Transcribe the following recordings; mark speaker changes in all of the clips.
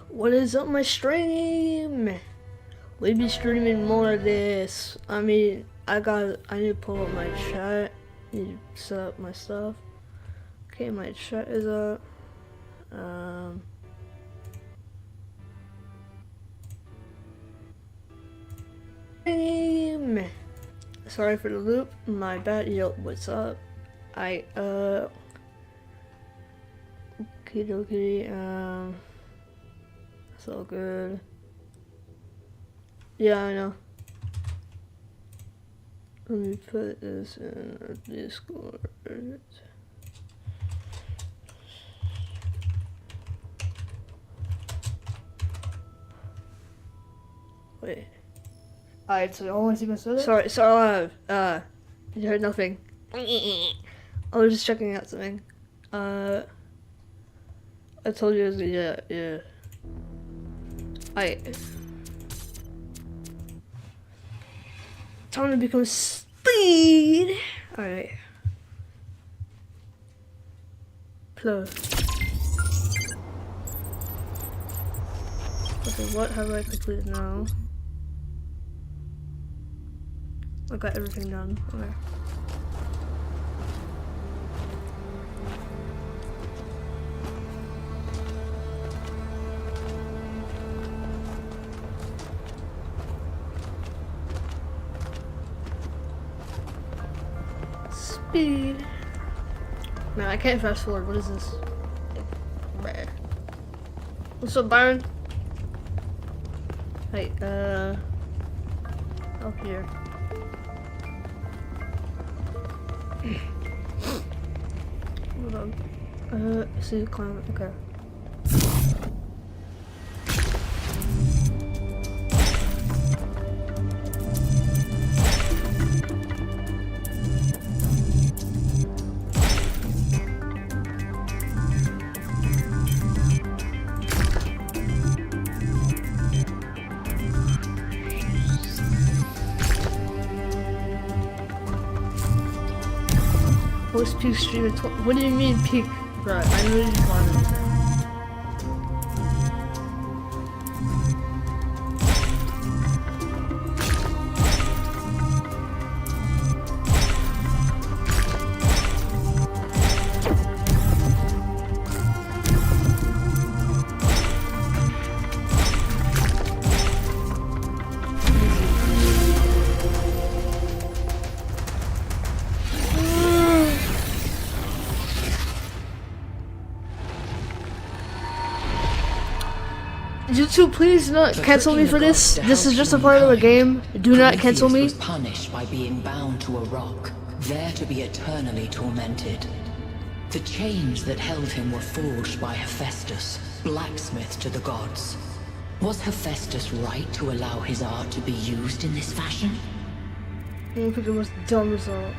Speaker 1: What is up my stream? We be streaming more of this. I mean, I need to pull up my chat. Need to set up my stuff. Okay, my chat is up. Sorry for the loop. My bad. Yo, what's up? Okie dokie, it's all good. Yeah, I know. Let me put this in our Discord. Wait.
Speaker 2: Alright, so y'all want to see my soda?
Speaker 1: Sorry, you heard nothing. I was just checking out something. I told you it was, yeah. Time to become speed! Alright. Plug. Okay, what have I completed now? I got everything done. Okay. Speed. Man, I can't fast forward. What is this? What's up, Byron? Hey, up here. Hold on. See, climb. Okay. Post peak stream at what do you mean peak? Bro, I know you want it. YouTube, please not cancel me for this. This is just a part of the game. Do not cancel me.
Speaker 3: Was punished by being bound to a rock, there to be eternally tormented. The chains that held him were forged by Hephaestus, blacksmith to the gods. Was Hephaestus right to allow his art to be used in this fashion?
Speaker 1: I think the most dumb result.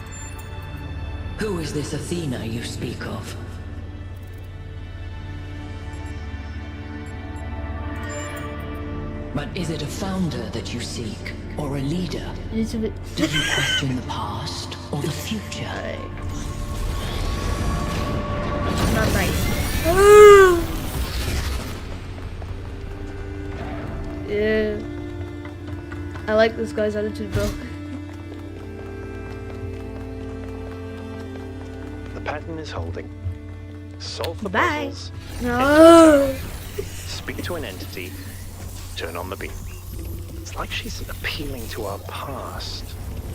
Speaker 3: Who is this Athena you speak of? But is it a founder that you seek, or a leader?
Speaker 1: It's a bit.
Speaker 3: Do you question the past or the future?
Speaker 2: Not nice.
Speaker 1: Yeah. I like this guy's attitude, bro.
Speaker 4: The pattern is holding. Solve the
Speaker 1: Bye.
Speaker 4: puzzles.
Speaker 1: No.
Speaker 4: Speak to an entity. Turn on the beam. It's like she's appealing to our past,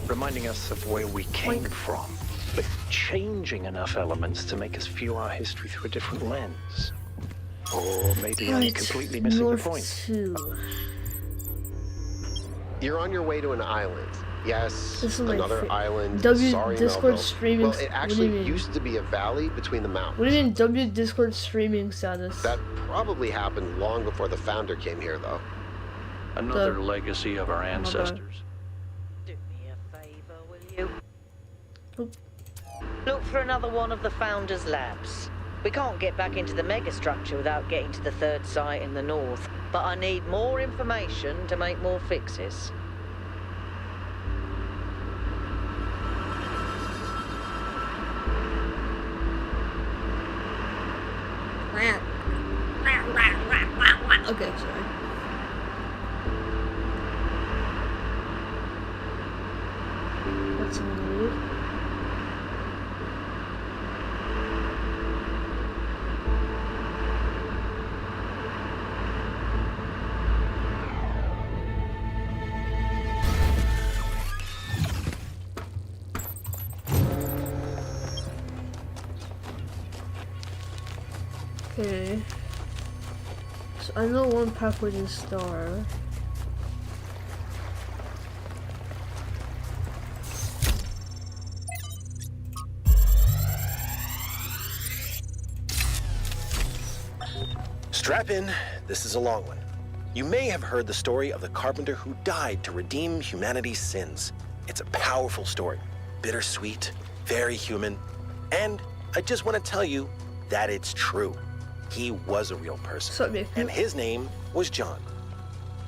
Speaker 4: reminding us of where we came from, but changing enough elements to make us view our history through a different lens. Or maybe I'm completely missing the point.
Speaker 1: 2.
Speaker 5: You're on your way to an island. Yes,
Speaker 1: This is my
Speaker 5: another island.
Speaker 1: W
Speaker 5: Sorry,
Speaker 1: Discord
Speaker 5: Melville.
Speaker 1: streaming.
Speaker 5: Well, it actually used to be a valley between the mountains.
Speaker 1: What do you mean W Discord streaming status?
Speaker 5: That probably happened long before the founder came here, though.
Speaker 6: Another legacy of our ancestors.
Speaker 7: Do me a favor, will you?
Speaker 1: Oop.
Speaker 7: Look for another one of the Founder's labs. We can't get back into the megastructure without getting to the third site in the north, but I need more information to make more fixes.
Speaker 1: Okay, sorry. What's in the loot? Okay. So I know one path with a star.
Speaker 8: Strap in, this is a long one. You may have heard the story of the carpenter who died to redeem humanity's sins. It's a powerful story, bittersweet, very human, and I just want to tell you that it's true. He was a real person, and his name was John.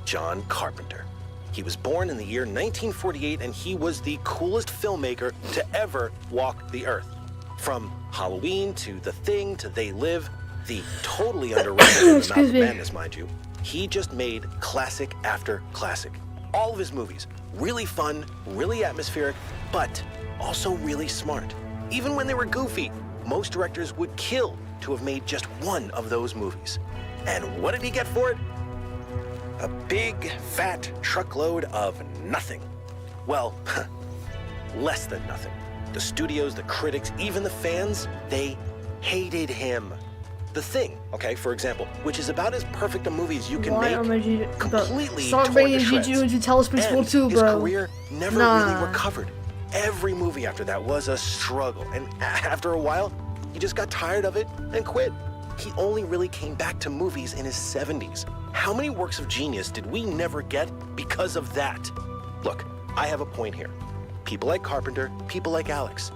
Speaker 8: John Carpenter. He was born in the year 1948, and he was the coolest filmmaker to ever walk the earth. From Halloween to The Thing to They Live, the totally underrated in the Mouth of Madness, mind you, he just made classic after classic. All of his movies, really fun, really atmospheric, but also really smart. Even when they were goofy, most directors would kill to have made just one of those movies. And what did he get for it? A big, fat truckload of nothing. Well, less than nothing. The studios, the critics, even the fans, they hated him. The Thing, okay, for example, which is about as perfect a movie as you can make, completely
Speaker 1: start bringing Gigi into Telespace World 2, bro.
Speaker 8: His career never really recovered. Every movie after that was a struggle, and after a while, he just got tired of it and quit. He only really came back to movies in his 70s. How many works of genius did we never get because of that? Look, I have a point here. People like Carpenter, people like Alex,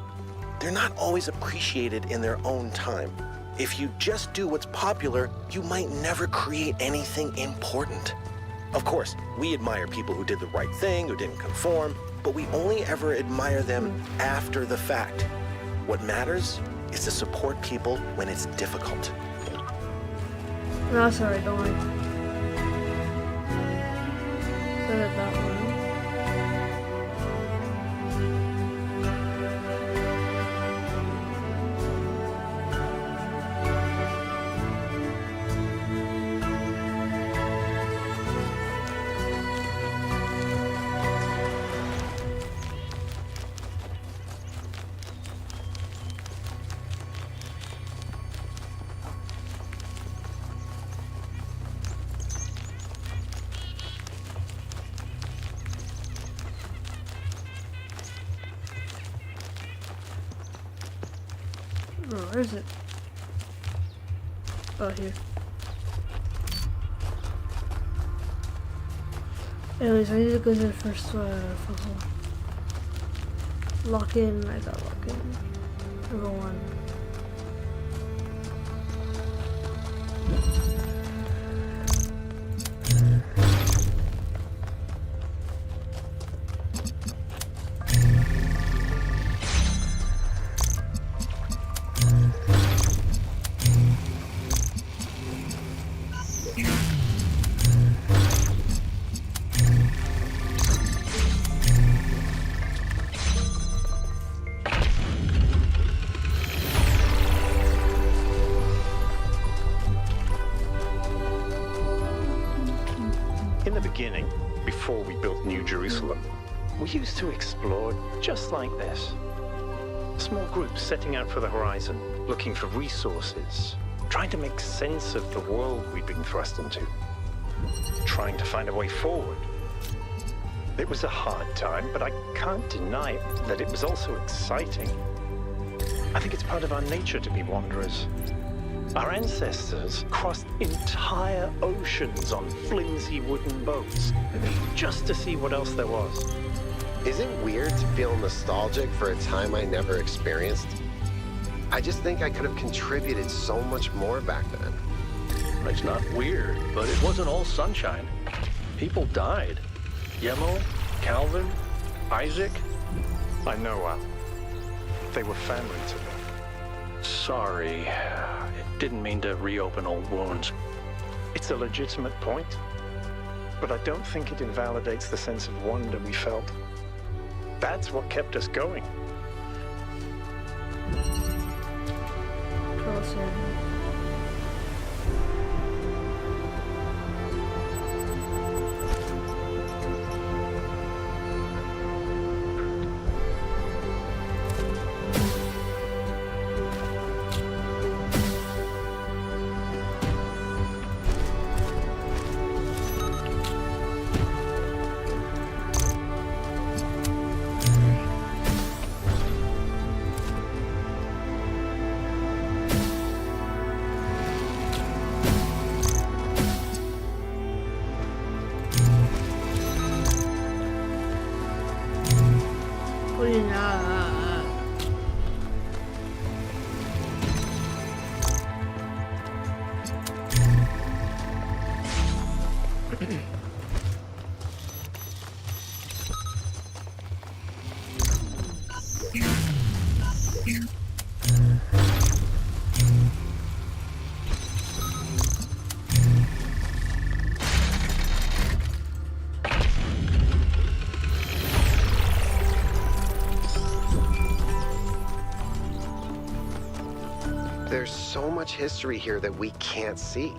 Speaker 8: they're not always appreciated in their own time. If you just do what's popular, you might never create anything important. Of course, we admire people who did the right thing, who didn't conform, but we only ever admire them after the fact. What matters is to support people when it's difficult.
Speaker 1: No, it's alright, don't worry. Set it that one. Oh, where is it? Oh, here. Anyways, I need to go to the first puzzle. Lock in, I got lock in. Number one.
Speaker 4: In the beginning, before we built New Jerusalem, we used to explore just like this. Small groups setting out for the horizon, looking for resources, trying to make sense of the world we'd been thrust into, trying to find a way forward. It was a hard time, but I can't deny that it was also exciting. I think it's part of our nature to be wanderers. Our ancestors crossed entire oceans on flimsy wooden boats, just to see what else there was.
Speaker 5: Is it weird to feel nostalgic for a time I never experienced? I just think I could have contributed so much more back then.
Speaker 6: It's not weird, but it wasn't all sunshine. People died. Yemo, Calvin, Isaac.
Speaker 4: I know, Al. They were family to me.
Speaker 6: Sorry. Didn't mean to reopen old wounds.
Speaker 4: It's a legitimate point, but I don't think it invalidates the sense of wonder we felt. That's what kept us going.
Speaker 5: There's so much history here that we can't see.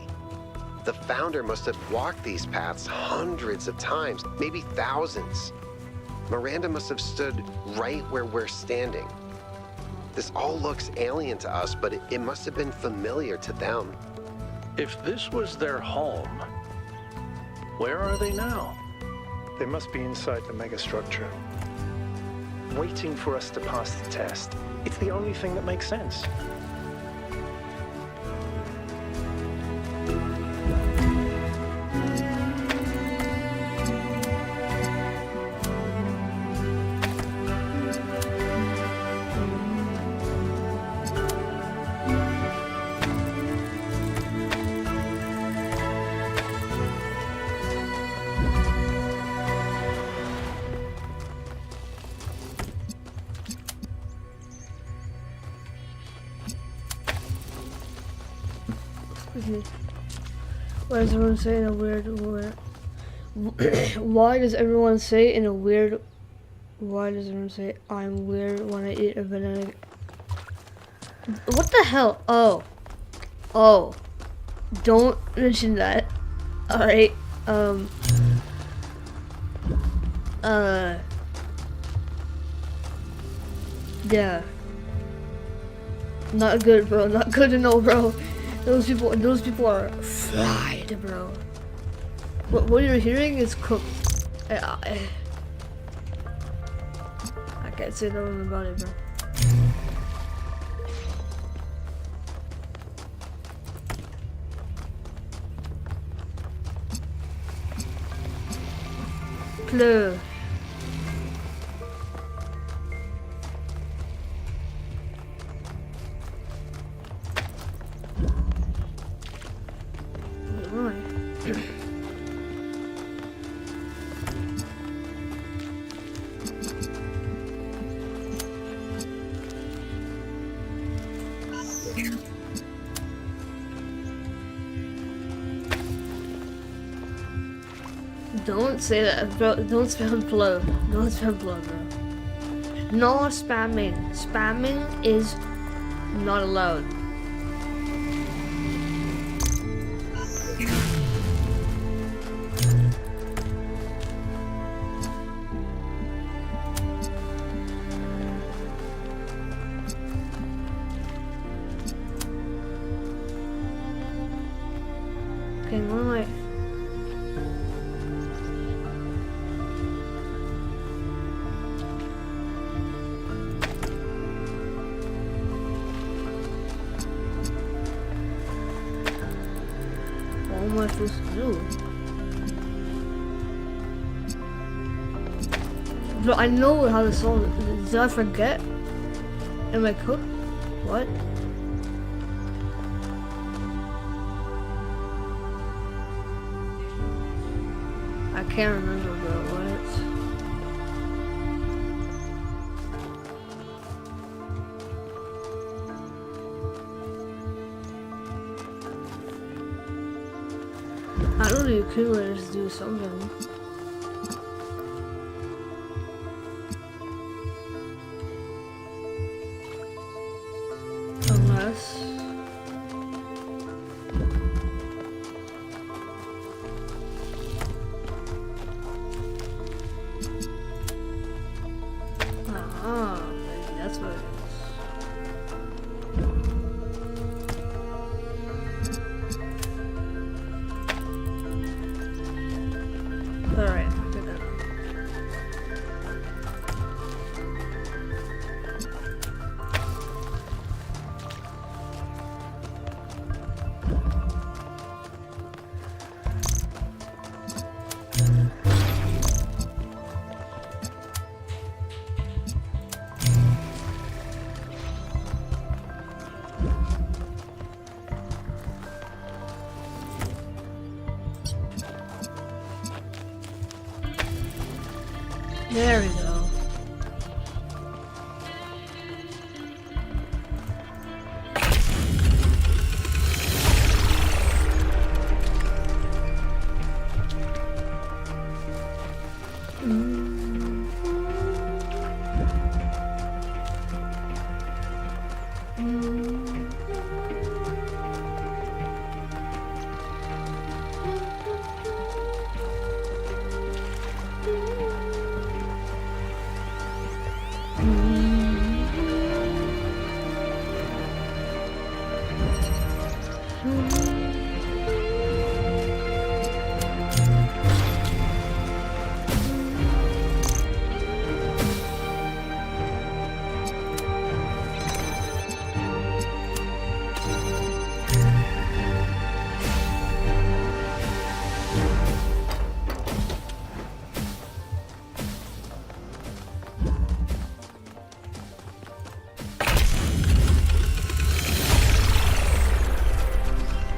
Speaker 5: The founder must have walked these paths hundreds of times, maybe thousands. Miranda must have stood right where we're standing. This all looks alien to us, but it must have been familiar to them.
Speaker 6: If this was their home, where are they now?
Speaker 4: They must be inside the megastructure, waiting for us to pass the test. It's the only thing that makes sense.
Speaker 1: Why does everyone say in a weird why does everyone say in a weird why does everyone say I'm weird when I eat a banana? What the hell? Oh, don't mention that. Alright, yeah, not good, bro, not good to know, bro. Those people are fried, bro. What you're hearing is cooked. I can't say nothing about it, bro. Pleu. Don't say that, bro. Don't spam blow. Don't spam blow, bro. No spamming. Spamming is not allowed. Okay, one way. What am I supposed to do? Bro, I know how to solve it. Did I forget? Am I cooked? What? I can't remember, bro. What? I know the accumulators do something. Unless... Ah, maybe that's what it is. Alright, I'll get that on. There we go.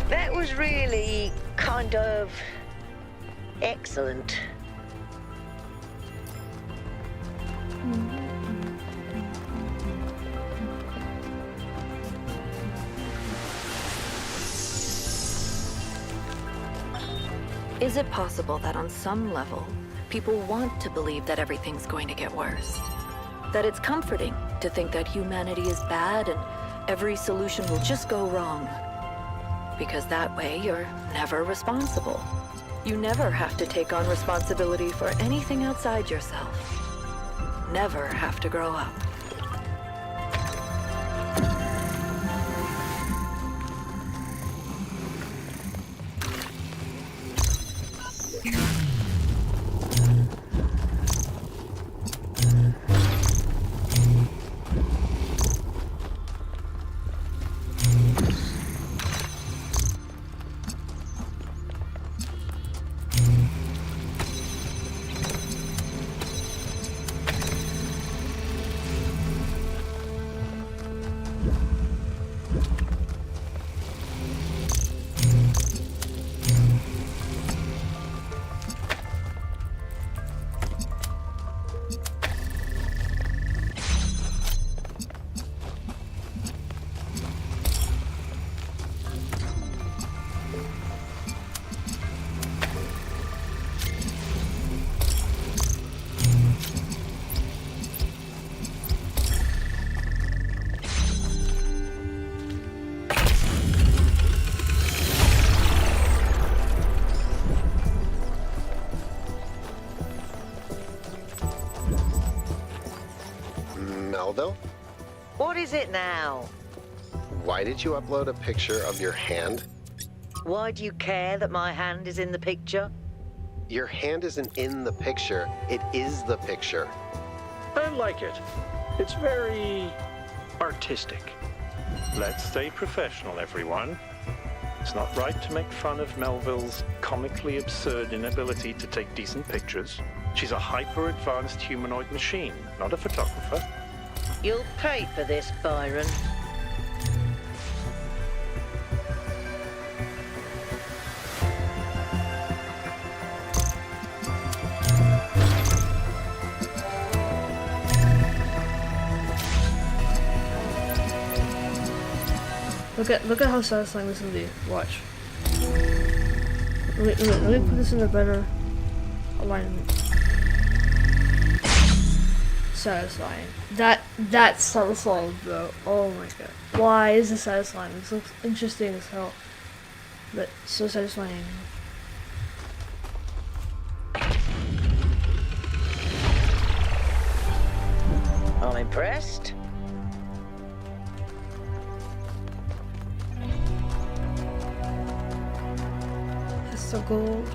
Speaker 7: That was really kind of excellent.
Speaker 9: Is it possible that on some level, people want to believe that everything's going to get worse? That it's comforting to think that humanity is bad and every solution will just go wrong? Because that way you're never responsible. You never have to take on responsibility for anything outside yourself. Never have to grow up.
Speaker 5: Melville?
Speaker 7: What is it now?
Speaker 5: Why did you upload a picture of your hand?
Speaker 7: Why do you care that my hand is in the picture?
Speaker 5: Your hand isn't in the picture, it is the picture.
Speaker 6: I like it. It's very artistic.
Speaker 4: Let's stay professional, everyone. It's not right to make fun of Melville's comically absurd inability to take decent pictures. She's a hyper-advanced humanoid machine, not a photographer.
Speaker 7: You'll pay for this, Byron.
Speaker 1: Look at how satisfying this will be. Watch. Wait, let me put this in a better alignment. Satisfying. That's satisfying, bro. Oh my god. Why is it satisfying? This looks interesting as hell. But so satisfying.
Speaker 7: I'm impressed.
Speaker 1: That's the gold.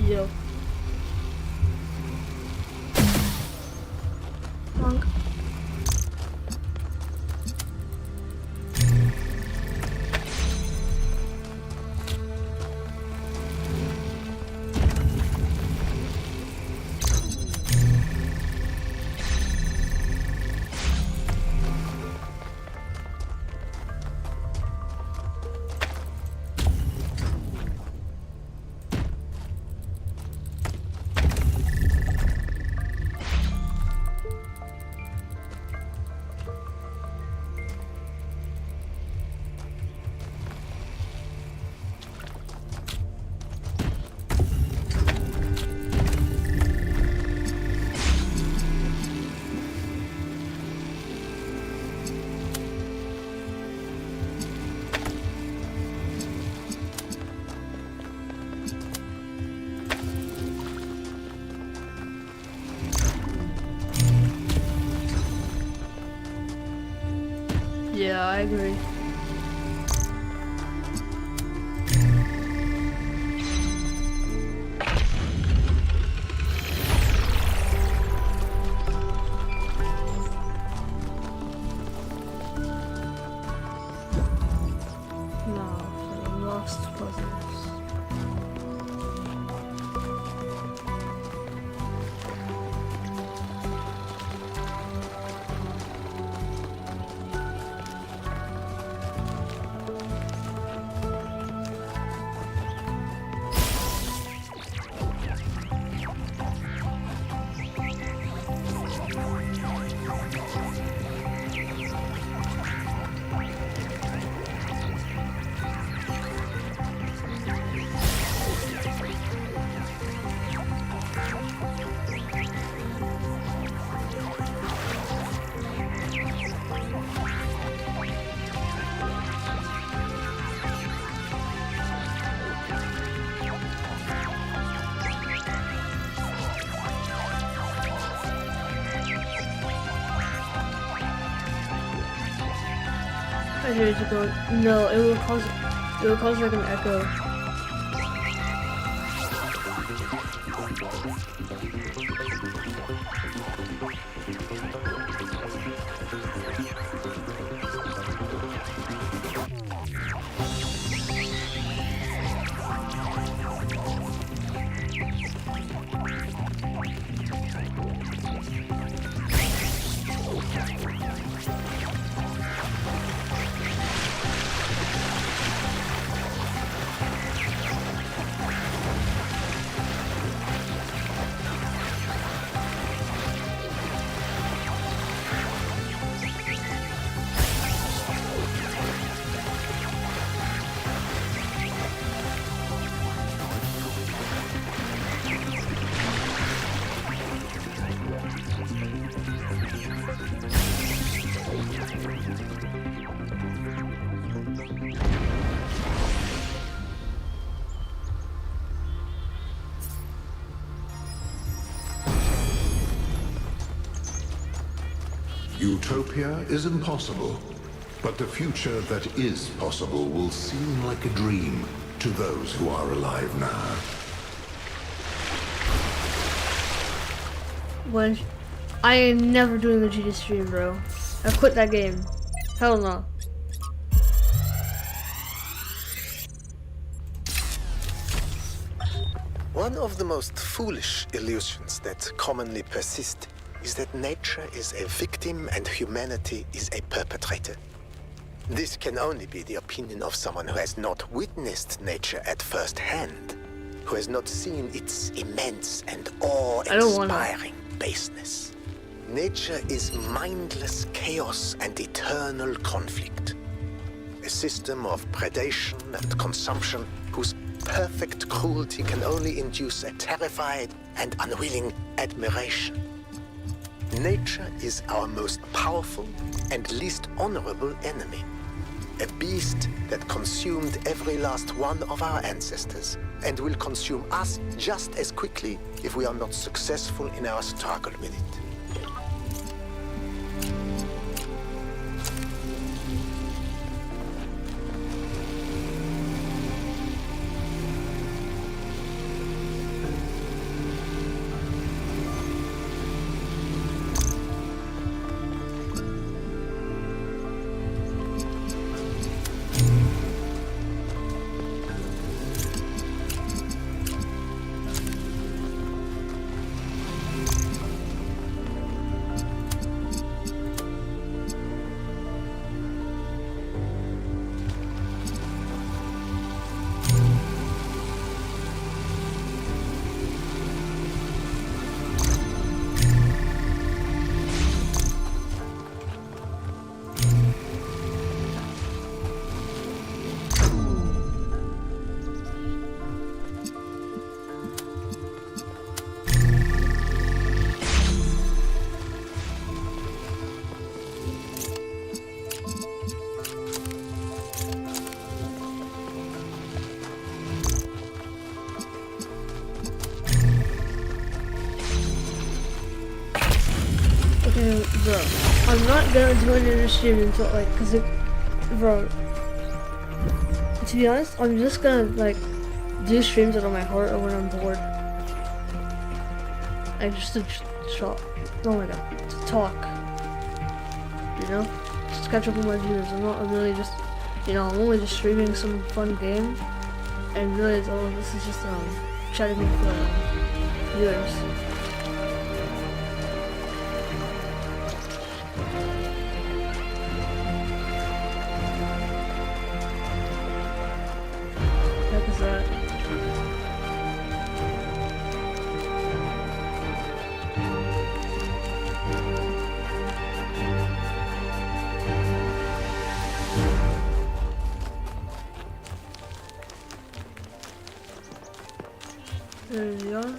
Speaker 1: Yo. Monk. Yeah, I agree. No, for the lost puzzles. I hear you go. No, it will cause like an echo.
Speaker 10: Utopia is impossible, but the future that is possible will seem like a dream to those who are alive now.
Speaker 1: When I am never doing a GD stream, bro. I quit that game. Hell no.
Speaker 8: One of the most foolish illusions that commonly persist is that nature is a victim and humanity is a perpetrator. This can only be the opinion of someone who has not witnessed nature at first hand, who has not seen its immense and awe-inspiring baseness. Nature is mindless chaos and eternal conflict. A system of predation and consumption whose perfect cruelty can only induce a terrified and unwilling admiration. Nature is our most powerful and least honorable enemy. A beast that consumed every last one of our ancestors and will consume us just as quickly if we are not successful in our struggle with it.
Speaker 1: Bro, I'm not gonna do another stream until cause bro, to be honest, I'm just gonna do streams out of my heart or when I'm bored. Just to talk. Oh my god, to talk. You know, just to catch up with my viewers. I'm really just, I'm only just streaming some fun game, and realize, oh, this is just chatting with viewers. There we are.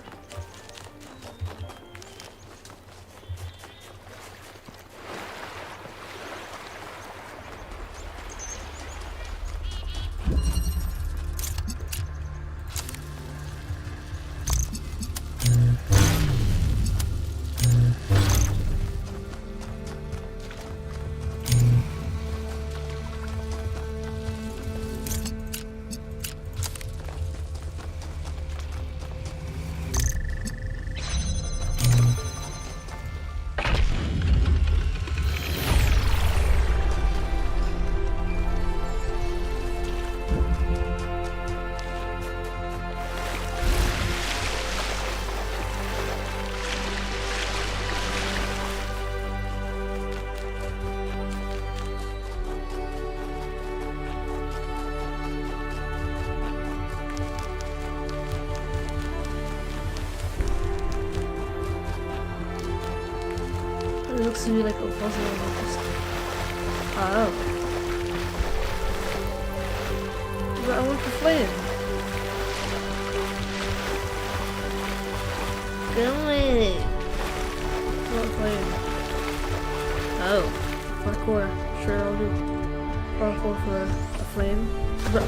Speaker 1: It looks to me like a puzzle. Oh. But I want the flame. Get away. I want flame. Oh. Parkour. Sure, I'll do parkour for a flame. Bro.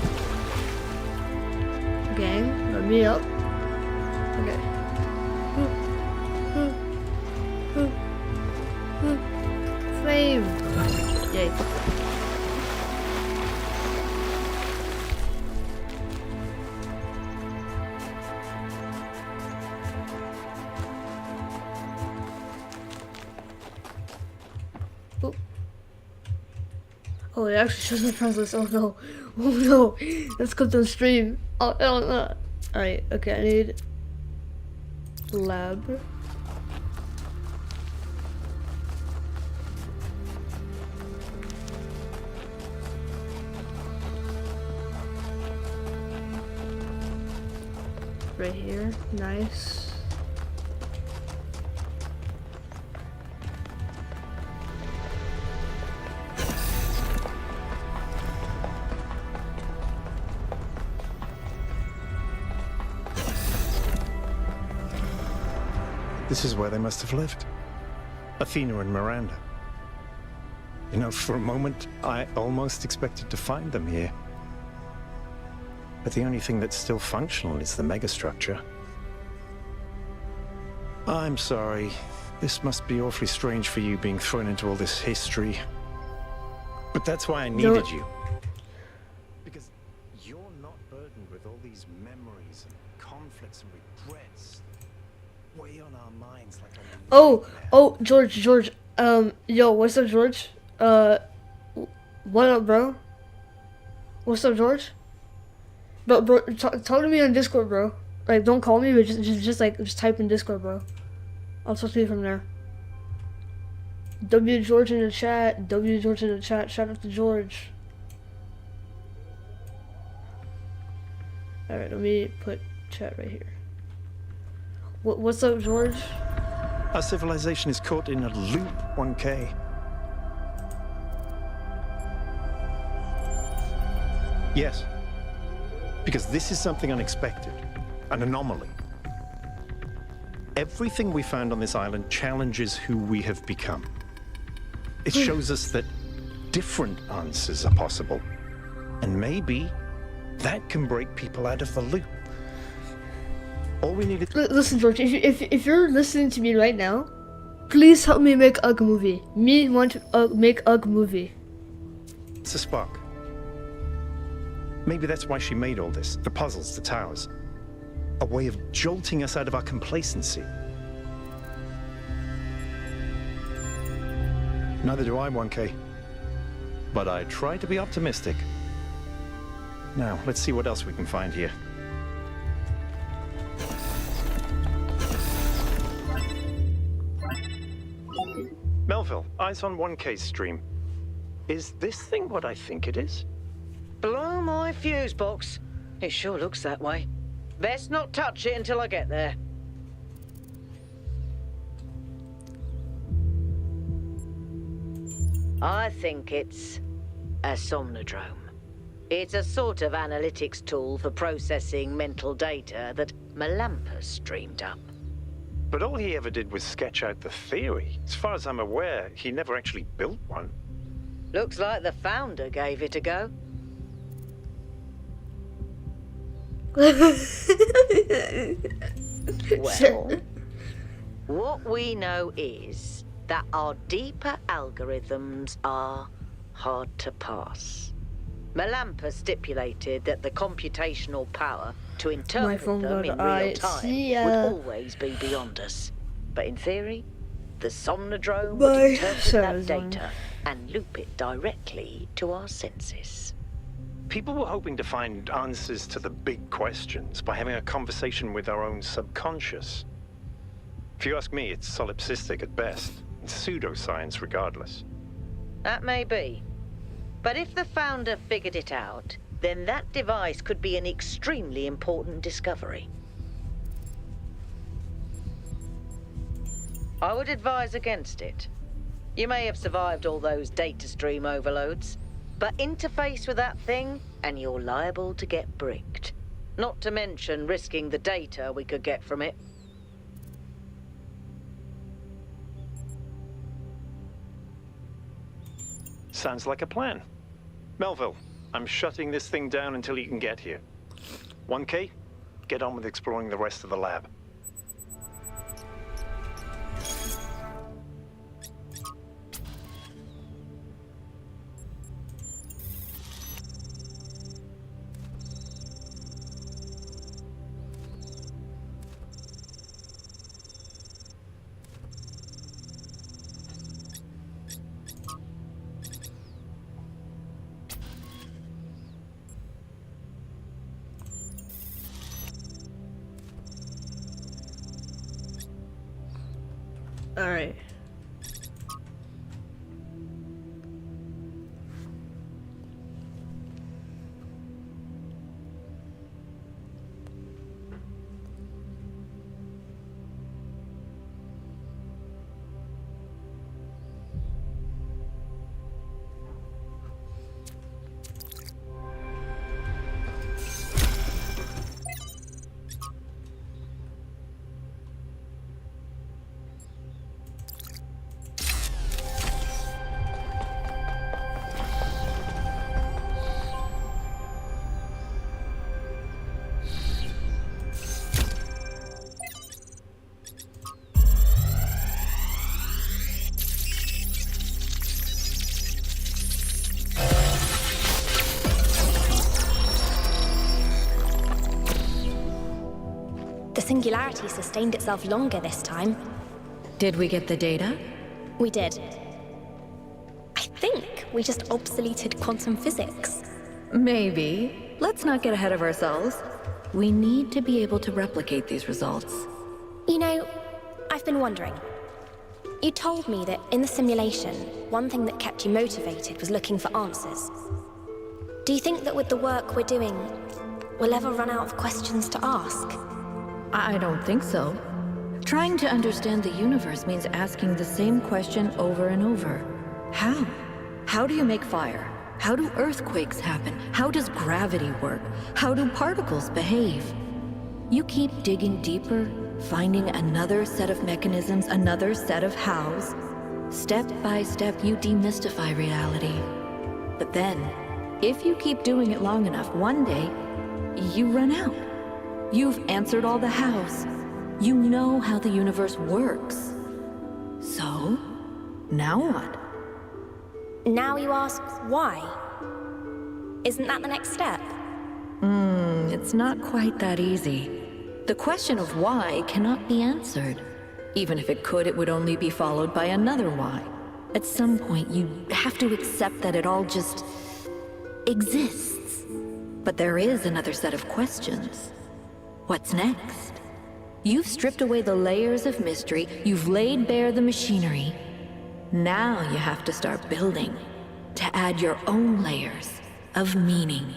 Speaker 1: Gang, let me up. Okay. Flame. Hey. Oh. Oh, it actually shows my friends list. Oh no. Oh no. Let's go to the stream. Oh, no. Alright, okay, I need lab. Right here, nice.
Speaker 4: This is where they must have lived. Athena and Miranda. You know, for a moment, I almost expected to find them here. But the only thing that's still functional is the megastructure. I'm sorry. This must be awfully strange for you being thrown into all this history. But that's why I needed you. Because you're not burdened with all these memories and conflicts and regrets. Weigh on our minds like a
Speaker 1: Oh, George. Yo, what's up, George? What up, bro? What's up, George? But bro, talk to me on Discord, bro. Like, don't call me, but just type in Discord, bro. I'll talk to you from there. W George in the chat. W George in the chat. Shout out to George. All right, let me put chat right here. What's up, George?
Speaker 4: Our civilization is caught in a loop, 1K. Yes. Because this is something unexpected, an anomaly. Everything we found on this island challenges who we have become. It shows us that different answers are possible. And maybe that can break people out of the loop. All we need is...
Speaker 1: Listen, George, if you're listening to me right now, please help me make a movie. Me want to make a movie.
Speaker 4: It's a spark. Maybe that's why she made all this. The puzzles, the towers. A way of jolting us out of our complacency. Neither do I, 1K. But I try to be optimistic. Now, let's see what else we can find here. Melville, eyes on 1K's stream. Is this thing what I think it is?
Speaker 7: Blow my fuse box. It sure looks that way. Best not touch it until I get there. I think it's a somnodrome. It's a sort of analytics tool for processing mental data that Melampus streamed up.
Speaker 4: But all he ever did was sketch out the theory. As far as I'm aware, he never actually built one.
Speaker 7: Looks like the founder gave it a go. Well, what we know is that our deeper algorithms are hard to pass. Melampus stipulated that the computational power to interpret them in real time would always be beyond us. But in theory, the somnodrome would interpret that data and loop it directly to our senses.
Speaker 4: People were hoping to find answers to the big questions by having a conversation with our own subconscious. If you ask me, it's solipsistic at best. It's pseudoscience regardless.
Speaker 7: That may be. But if the founder figured it out, then that device could be an extremely important discovery. I would advise against it. You may have survived all those data stream overloads, but interface with that thing and you're liable to get bricked. Not to mention risking the data we could get from it.
Speaker 4: Sounds like a plan. Melville, I'm shutting this thing down until you can get here. 1K, get on with exploring the rest of the lab.
Speaker 1: Alright.
Speaker 11: The singularity sustained itself longer this time.
Speaker 9: Did we get the data?
Speaker 11: We did. I think we just obsoleted quantum physics.
Speaker 9: Maybe. Let's not get ahead of ourselves. We need to be able to replicate these results.
Speaker 11: You know, I've been wondering. You told me that in the simulation, one thing that kept you motivated was looking for answers. Do you think that with the work we're doing, we'll ever run out of questions to ask?
Speaker 9: I don't think so. Trying to understand the universe means asking the same question over and over. How? How do you make fire? How do earthquakes happen? How does gravity work? How do particles behave? You keep digging deeper, finding another set of mechanisms, another set of hows. Step by step, you demystify reality. But then, if you keep doing it long enough, one day, you run out. You've answered all the hows. You know how the universe works. So, now what?
Speaker 11: Now you ask why? Isn't that the next step?
Speaker 9: It's not quite that easy. The question of why cannot be answered. Even if it could, it would only be followed by another why. At some point, you have to accept that it all just exists. But there is another set of questions. What's next? You've stripped away the layers of mystery, you've laid bare the machinery. Now you have to start building, to add your own layers of meaning.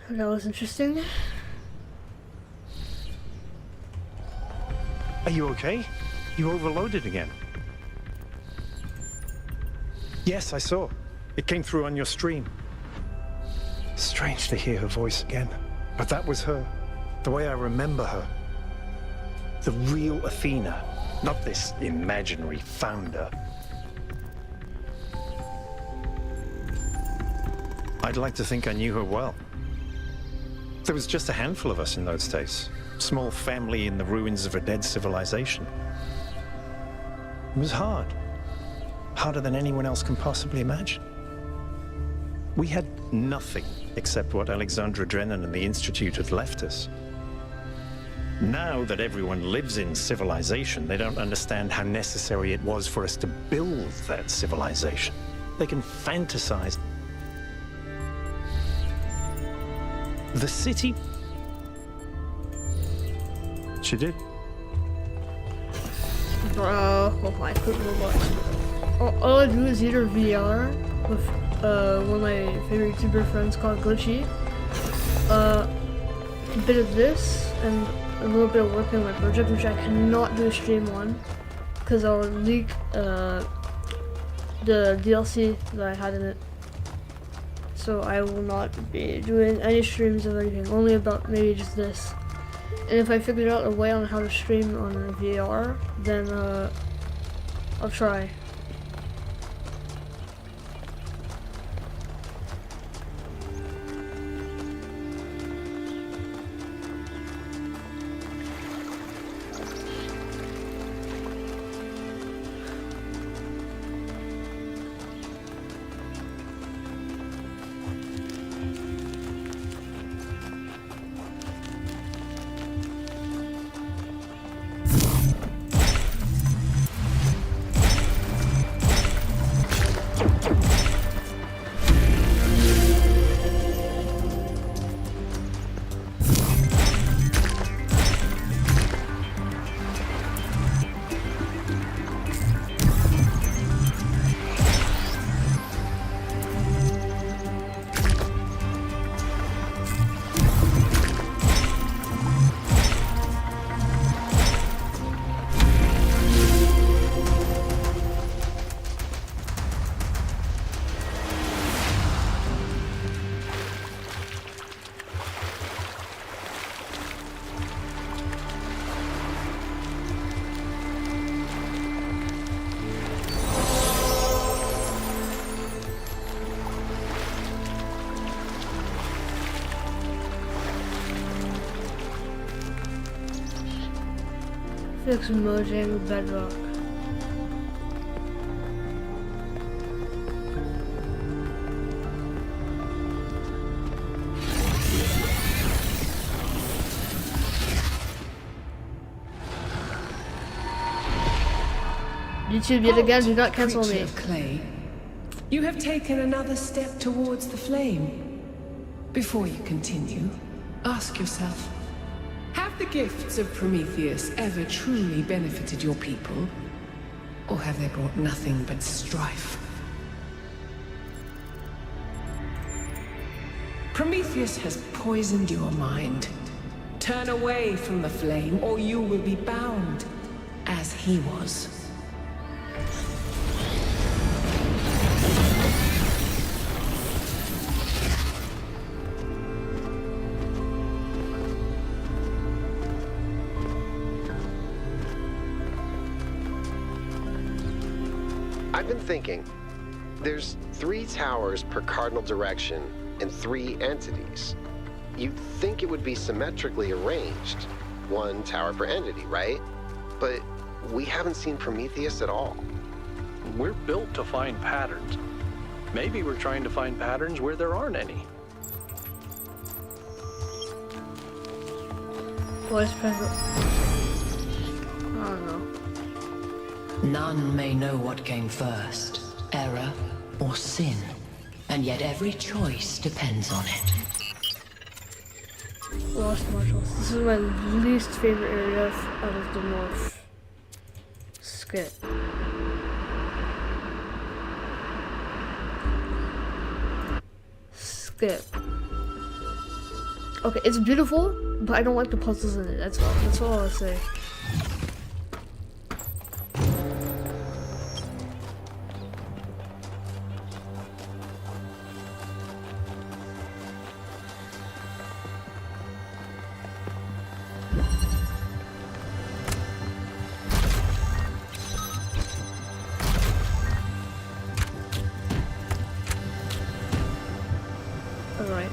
Speaker 1: That was interesting.
Speaker 4: Are you okay? You overloaded again. Yes, I saw. It came through on your stream. Strange to hear her voice again. But that was her. The way I remember her. The real Athena. Not this imaginary founder. I'd like to think I knew her well. There was just a handful of us in those days. Small family in the ruins of a dead civilization. It was hard. Harder than anyone else can possibly imagine. We had nothing except what Alexandra Drennan and the Institute had left us. Now that everyone lives in civilization, they don't understand how necessary it was for us to build that civilization. They can fantasize. The city... She did.
Speaker 1: Bro, oh my goodness. All I do is either VR with one of my favorite YouTuber friends called Glitchy, a bit of this, and a little bit of working on my project, which I cannot do a stream on, because I'll leak the DLC that I had in it. So I will not be doing any streams of anything, only about maybe just this. And if I figure out a way on how to stream on VR, then I'll try. Fix Mojang Bedrock. YouTube yet again, do not cancel me.
Speaker 12: Creature of clay, you have taken another step towards the flame. Before you continue, ask yourself, have the gifts of Prometheus ever truly benefited your people? Or have they brought nothing but strife? Prometheus has poisoned your mind. Turn away from the flame, or you will be bound, as he was.
Speaker 5: I've been thinking, there's 3 towers per cardinal direction and 3 entities. You'd think it would be symmetrically arranged, 1 tower per entity, right? But we haven't seen Prometheus at all.
Speaker 6: We're built to find patterns. Maybe we're trying to find patterns where there aren't any.
Speaker 1: Voice present. I don't know.
Speaker 3: None may know what came first, error or sin, and yet every choice depends on it.
Speaker 1: Lost modules. This is my least favorite area out of the north. Skip. Skip. Okay, it's beautiful, but I don't like the puzzles in it. That's all. That's all I'll say. Alright.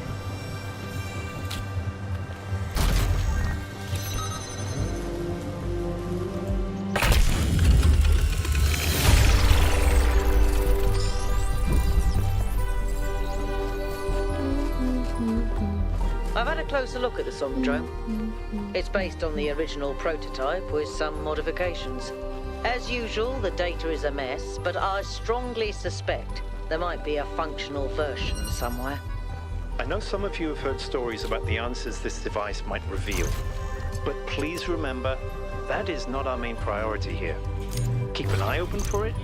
Speaker 7: I've had a closer look at the Somdrome. It's based on the original prototype with some modifications. As usual, the data is a mess, but I strongly suspect there might be a functional version somewhere.
Speaker 4: I know some of you have heard stories about the answers this device might reveal, but please remember, that is not our main priority here. Keep an eye open for it,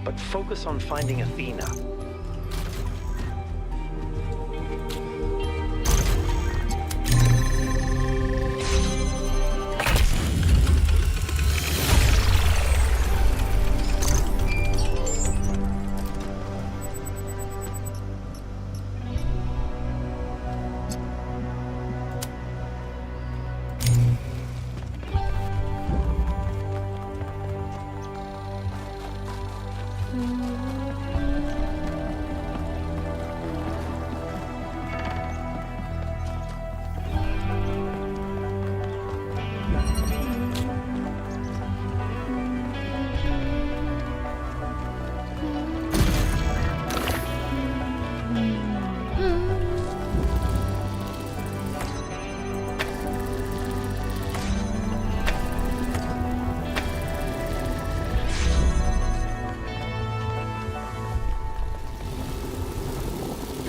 Speaker 4: but focus on finding Athena.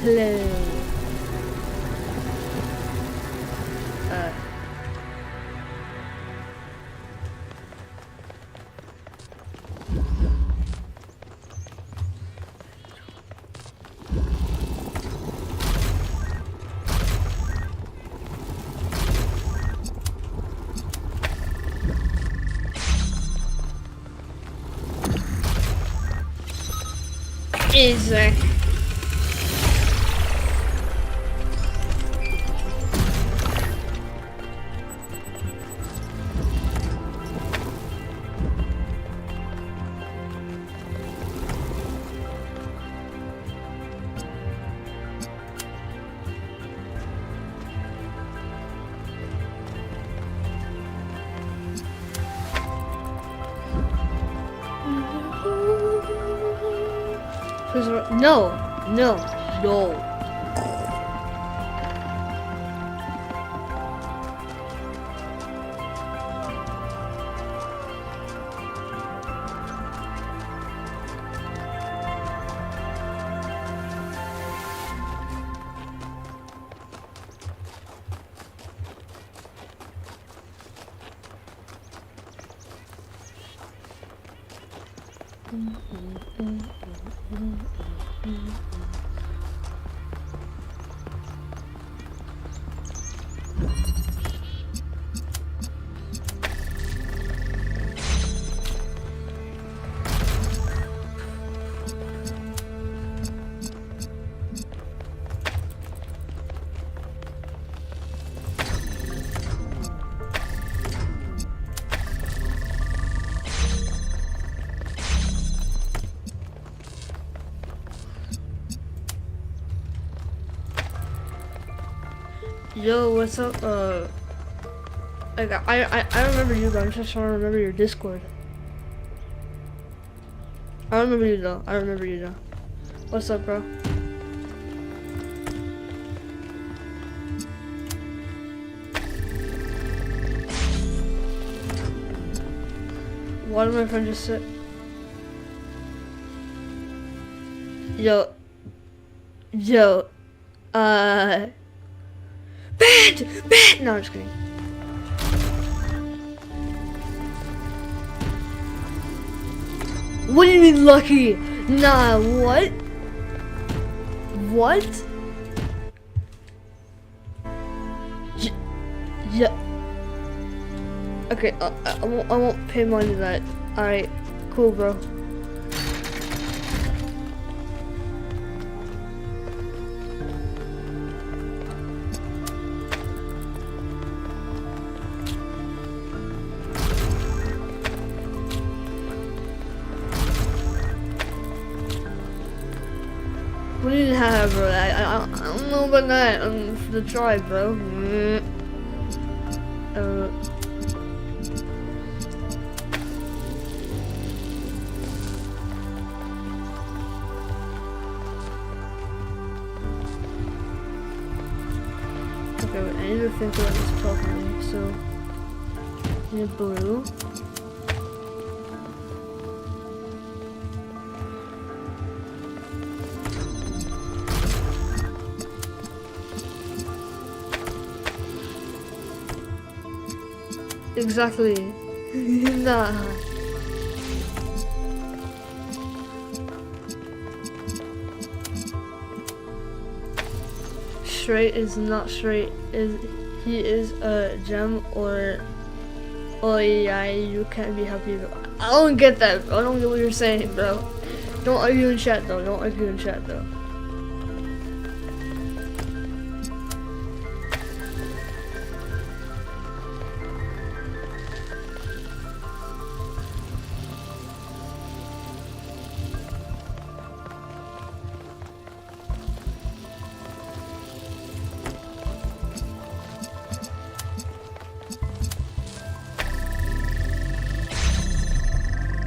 Speaker 1: Hello. Easy. Please, no, no, no. Yo, what's up? Like I remember you, but I'm just trying to remember your Discord. I remember you though. I remember you though. What's up, bro? Why did my friend just sit? Yo. Banned! No, I'm just kidding. What do you mean lucky? Nah, what? What? Yeah. Okay, I won't pay money to that. Alright, cool, bro. What do you have, bro? I don't know about that. For the tribe, bro. Okay, wait, I need to think about this properly. So, I need blue. Exactly. Nah. Straight is not straight. He is a gem or oh yeah, you can't be happy. I don't get that. I don't get what you're saying, bro. Don't argue in chat though. Don't argue in chat though.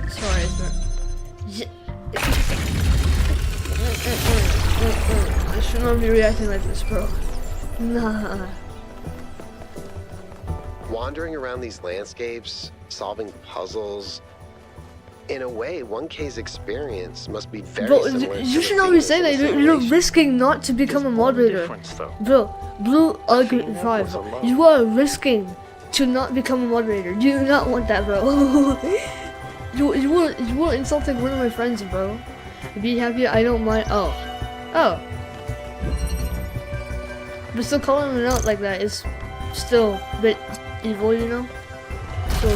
Speaker 1: Sorry, but I should not be reacting like this, bro. Nah.
Speaker 5: Wandering around these landscapes, solving puzzles. In a way, 1K's experience must be very
Speaker 1: Bro,
Speaker 5: similar to
Speaker 1: you
Speaker 5: the
Speaker 1: should not be
Speaker 5: themes
Speaker 1: saying
Speaker 5: in
Speaker 1: that.
Speaker 5: the
Speaker 1: You're
Speaker 5: simulation.
Speaker 1: risking not to become a
Speaker 4: There's one
Speaker 1: moderator.
Speaker 4: difference, though.
Speaker 1: Bro, Blue Ugly
Speaker 4: Teamwork
Speaker 1: 5.
Speaker 4: was alone.
Speaker 1: You are risking to not become a moderator. You do not want that, bro. you were insulting one of my friends, bro. Be happy, I don't mind. Oh. But still calling him out like that is still a bit evil, you know? So,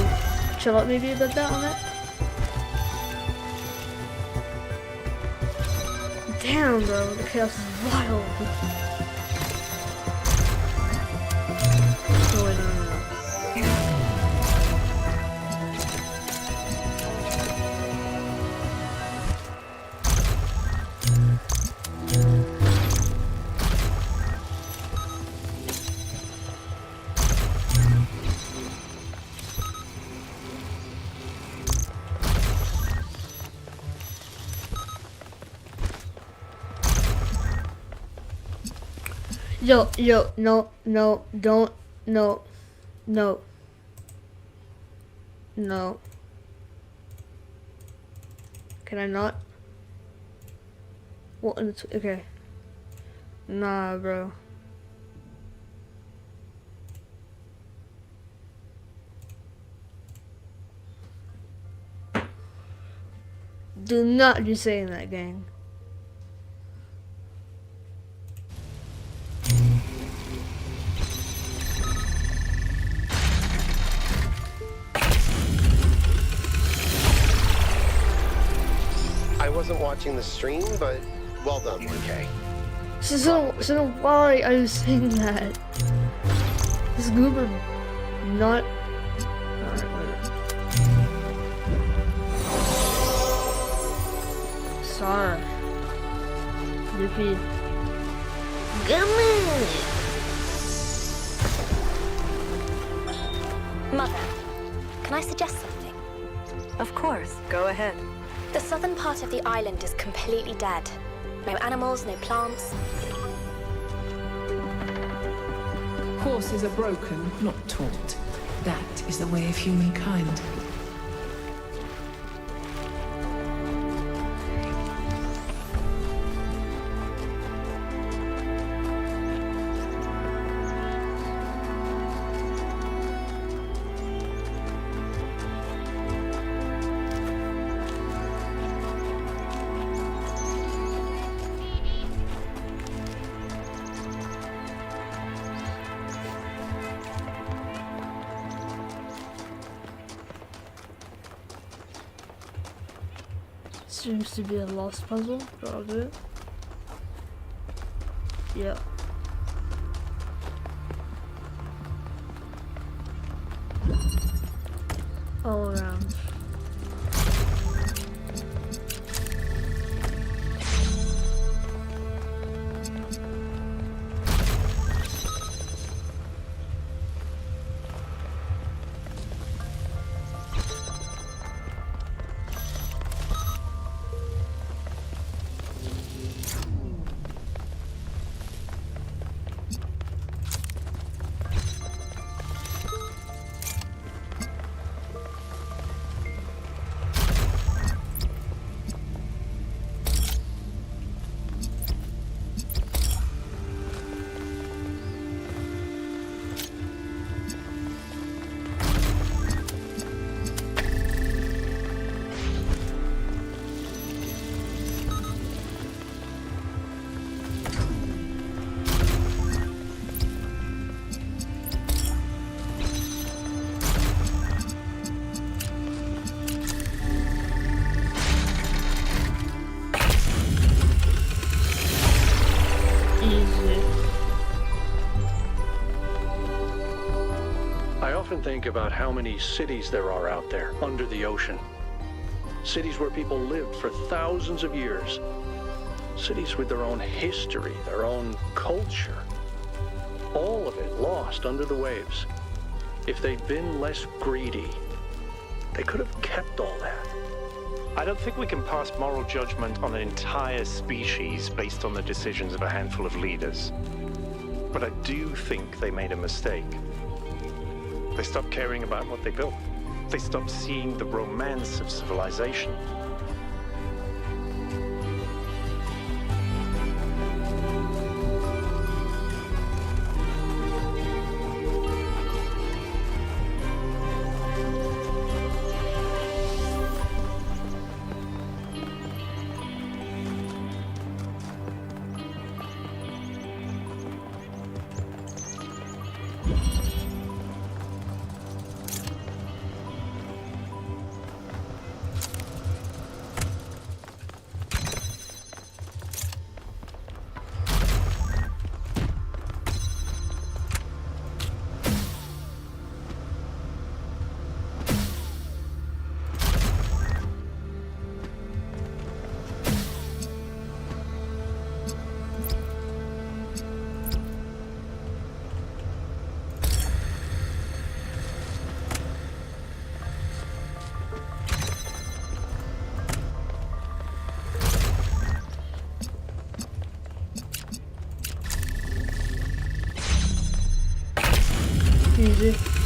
Speaker 1: chill out maybe about that on that. Damn, bro, the chaos is wild. Oh, wait, no. Yo, no, don't, no. Can I not? What? Okay. Nah, bro. Do not be saying that, gang.
Speaker 5: I wasn't watching the stream, but well done, 1K.
Speaker 1: So why are you saying that? This group are not. Sorry. Repeat.
Speaker 11: Mother, can I suggest something?
Speaker 9: Of course, go ahead.
Speaker 11: The southern part of the island is completely dead. No animals, no plants.
Speaker 12: Horses are broken, not taught. That is the way of humankind.
Speaker 1: Seems to be a lost puzzle, but I'll do it. Yeah. All around.
Speaker 6: I often think about how many cities there are out there under the ocean. Cities where people lived for thousands of years. Cities with their own history, their own culture. All of it lost under the waves. If they'd been less greedy, they could have kept all that.
Speaker 4: I don't think we can pass moral judgment on an entire species based on the decisions of a handful of leaders. But I do think they made a mistake. They stopped caring about what they built. They stopped seeing the romance of civilization.
Speaker 1: easy.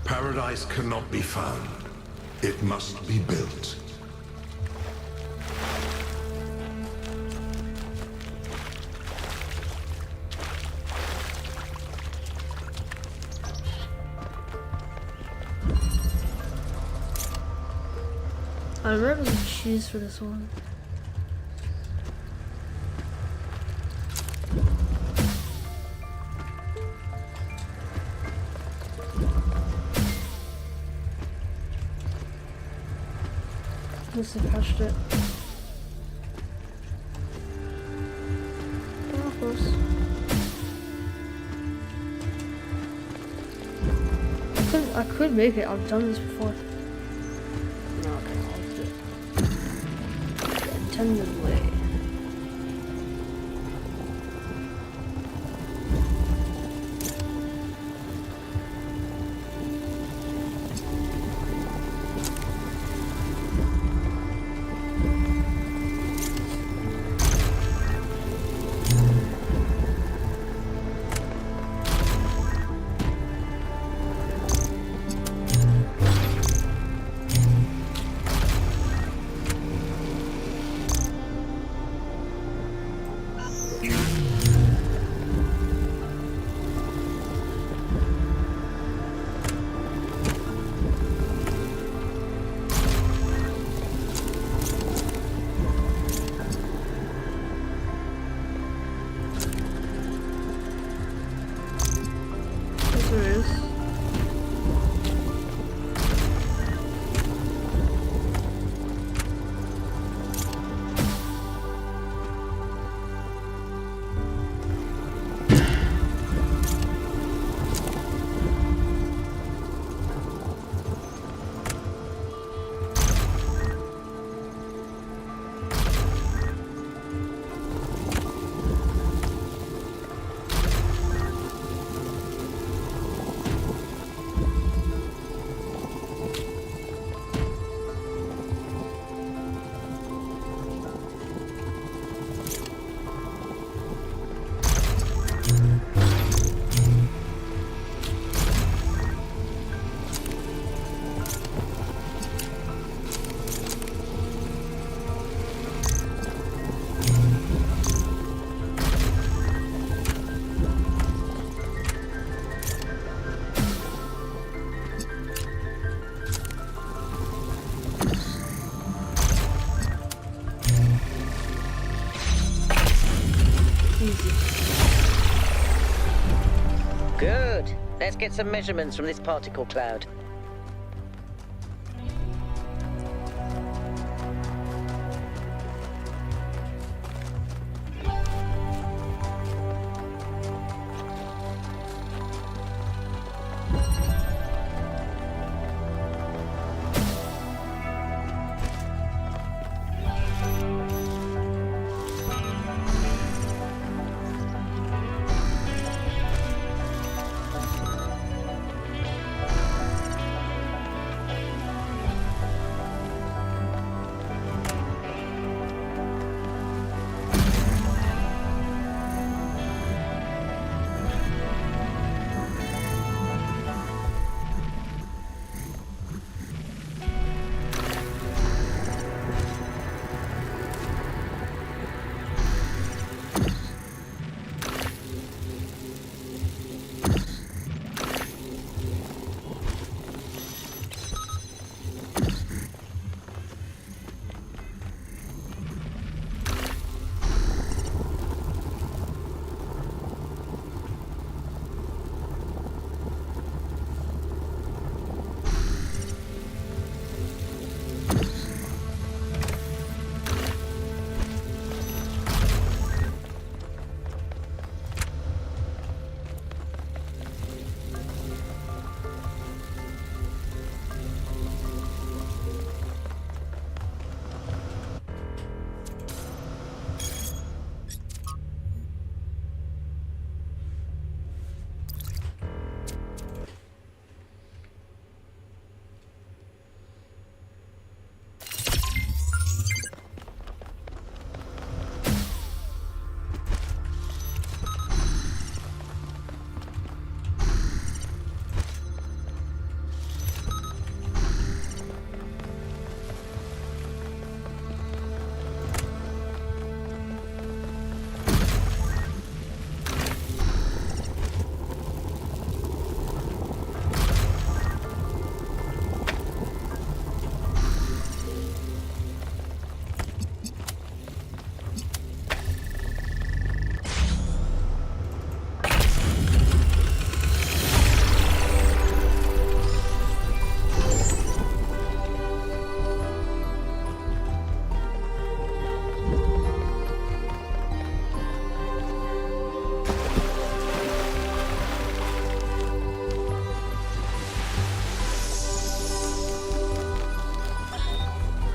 Speaker 10: Paradise cannot be found. It must be built.
Speaker 1: I remember the cheese for this one. Must have touched it. Oh, close. I could make it. I've done this before. No, okay, I'll do it. The intended way. Easy.
Speaker 7: Good. Let's get some measurements from this particle cloud.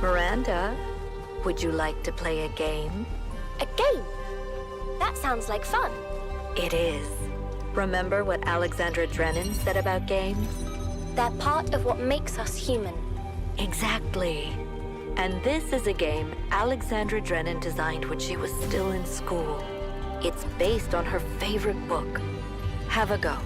Speaker 9: Miranda, would you like to play a game?
Speaker 11: A game? That sounds like fun.
Speaker 9: It is. Remember what Alexandra Drennan said about games?
Speaker 11: They're part of what makes us human.
Speaker 9: Exactly. And this is a game Alexandra Drennan designed when she was still in school. It's based on her favorite book. Have a go.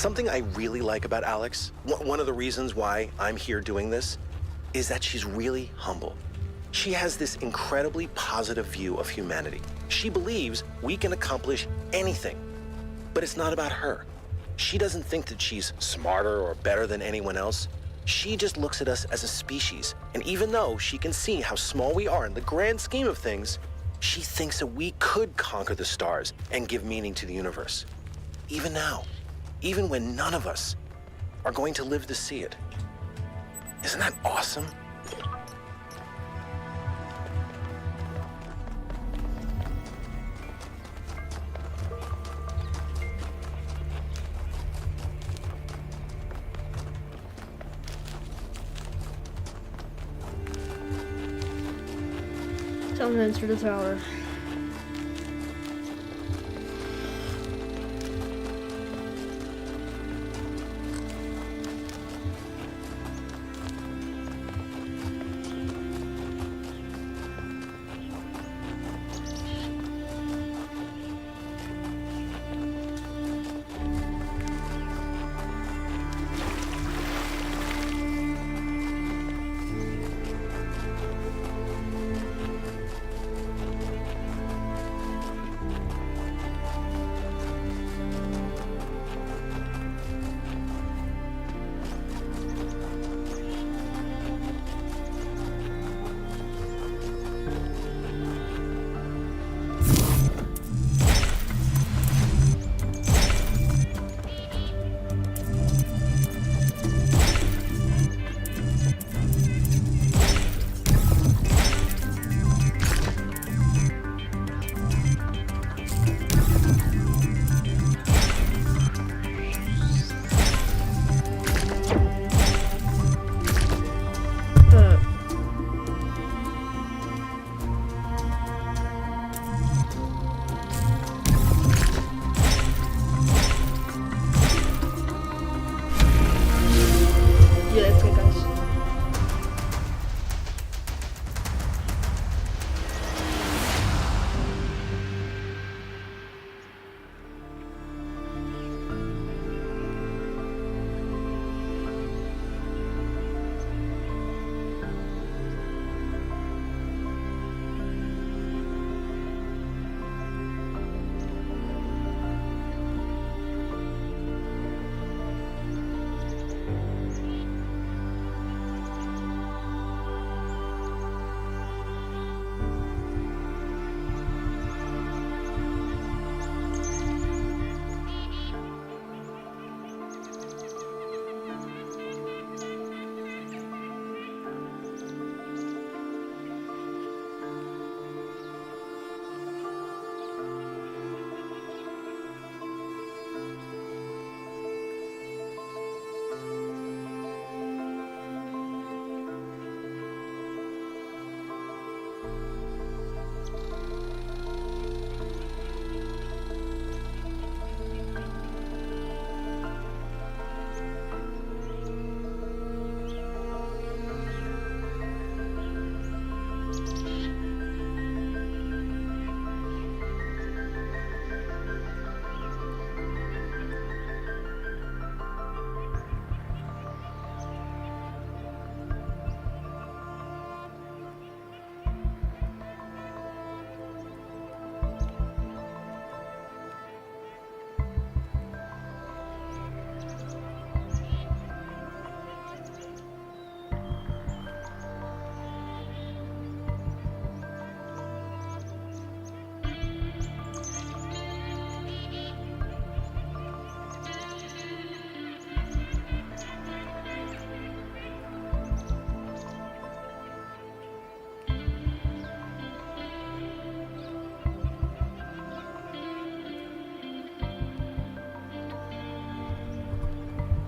Speaker 8: Something I really like about Alex, one of the reasons why I'm here doing this, is that she's really humble. She has this incredibly positive view of humanity. She believes we can accomplish anything, but it's not about her. She doesn't think that she's smarter or better than anyone else. She just looks at us as a species, and even though she can see how small we are in the grand scheme of things, she thinks that we could conquer the stars and give meaning to the universe. Even now, even when none of us are going to live to see it. Isn't that awesome?
Speaker 1: Tell them to enter the tower.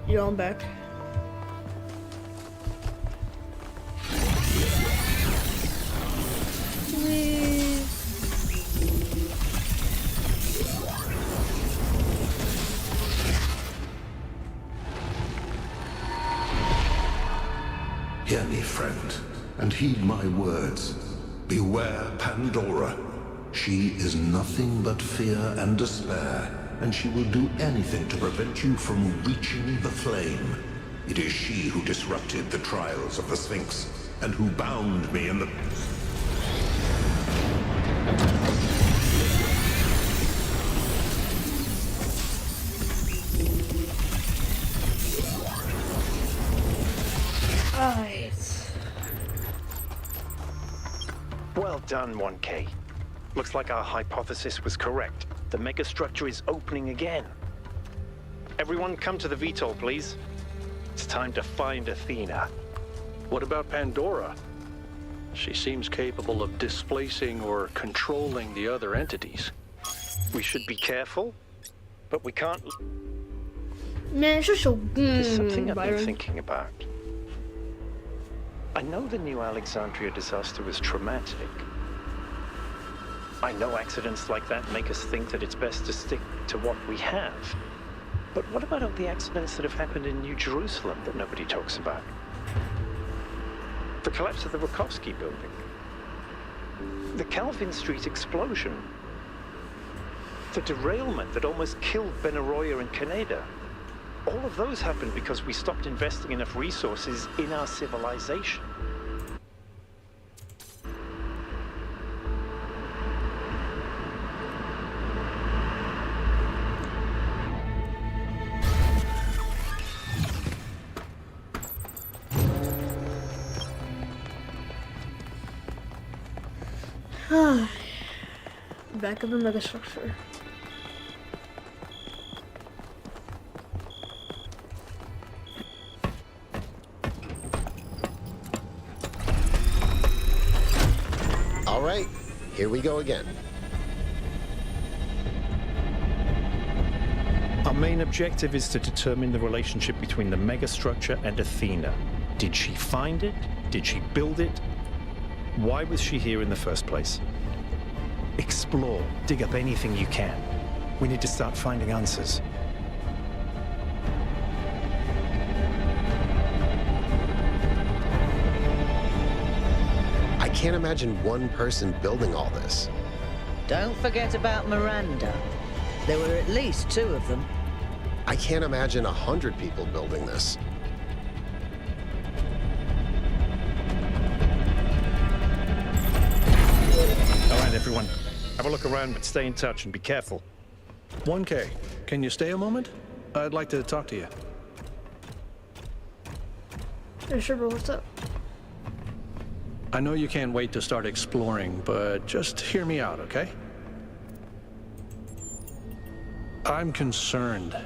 Speaker 1: You're on back.
Speaker 10: Hear me, friend, and heed my words. Beware Pandora. She is nothing but fear and despair. and she will do anything to prevent you from reaching the flame. It is she who disrupted the trials of the Sphinx, and who bound me in the...
Speaker 1: Alright.
Speaker 4: Well done, 1K. Looks like our hypothesis was correct. The megastructure is opening again. Everyone come to the VTOL, please. It's time to find Athena.
Speaker 6: What about Pandora? She seems capable of displacing or controlling the other entities.
Speaker 4: We should be careful, but we can't...
Speaker 1: Man, it's just so...
Speaker 4: There's something I've been
Speaker 1: Byron.
Speaker 4: thinking about. I know the New Alexandria disaster was traumatic. I know accidents like that make us think that it's best to stick to what we have. But what about all the accidents that have happened in New Jerusalem that nobody talks about? The collapse of the Rakowski building. The Calvin Street explosion. The derailment that almost killed Benaroya and Kaneda. All of those happened because we stopped investing enough resources in our civilization.
Speaker 1: Back of the megastructure.
Speaker 5: All right, here we go again.
Speaker 4: Our main objective is to determine the relationship between the megastructure and Athena. Did she find it? Did she build it? Why was she here in the first place? Explore, dig up anything you can. We need to start finding answers.
Speaker 5: I can't imagine one person building all this.
Speaker 7: Don't forget about Miranda. There were at least 2 of them.
Speaker 5: I can't imagine 100 people building this.
Speaker 4: All right, everyone. Have a look around, but stay in touch and be careful.
Speaker 6: 1K, can you stay a moment? I'd like to talk to you.
Speaker 1: Yeah, sure, bro. What's up?
Speaker 6: I know you can't wait to start exploring, but just hear me out, okay? I'm concerned.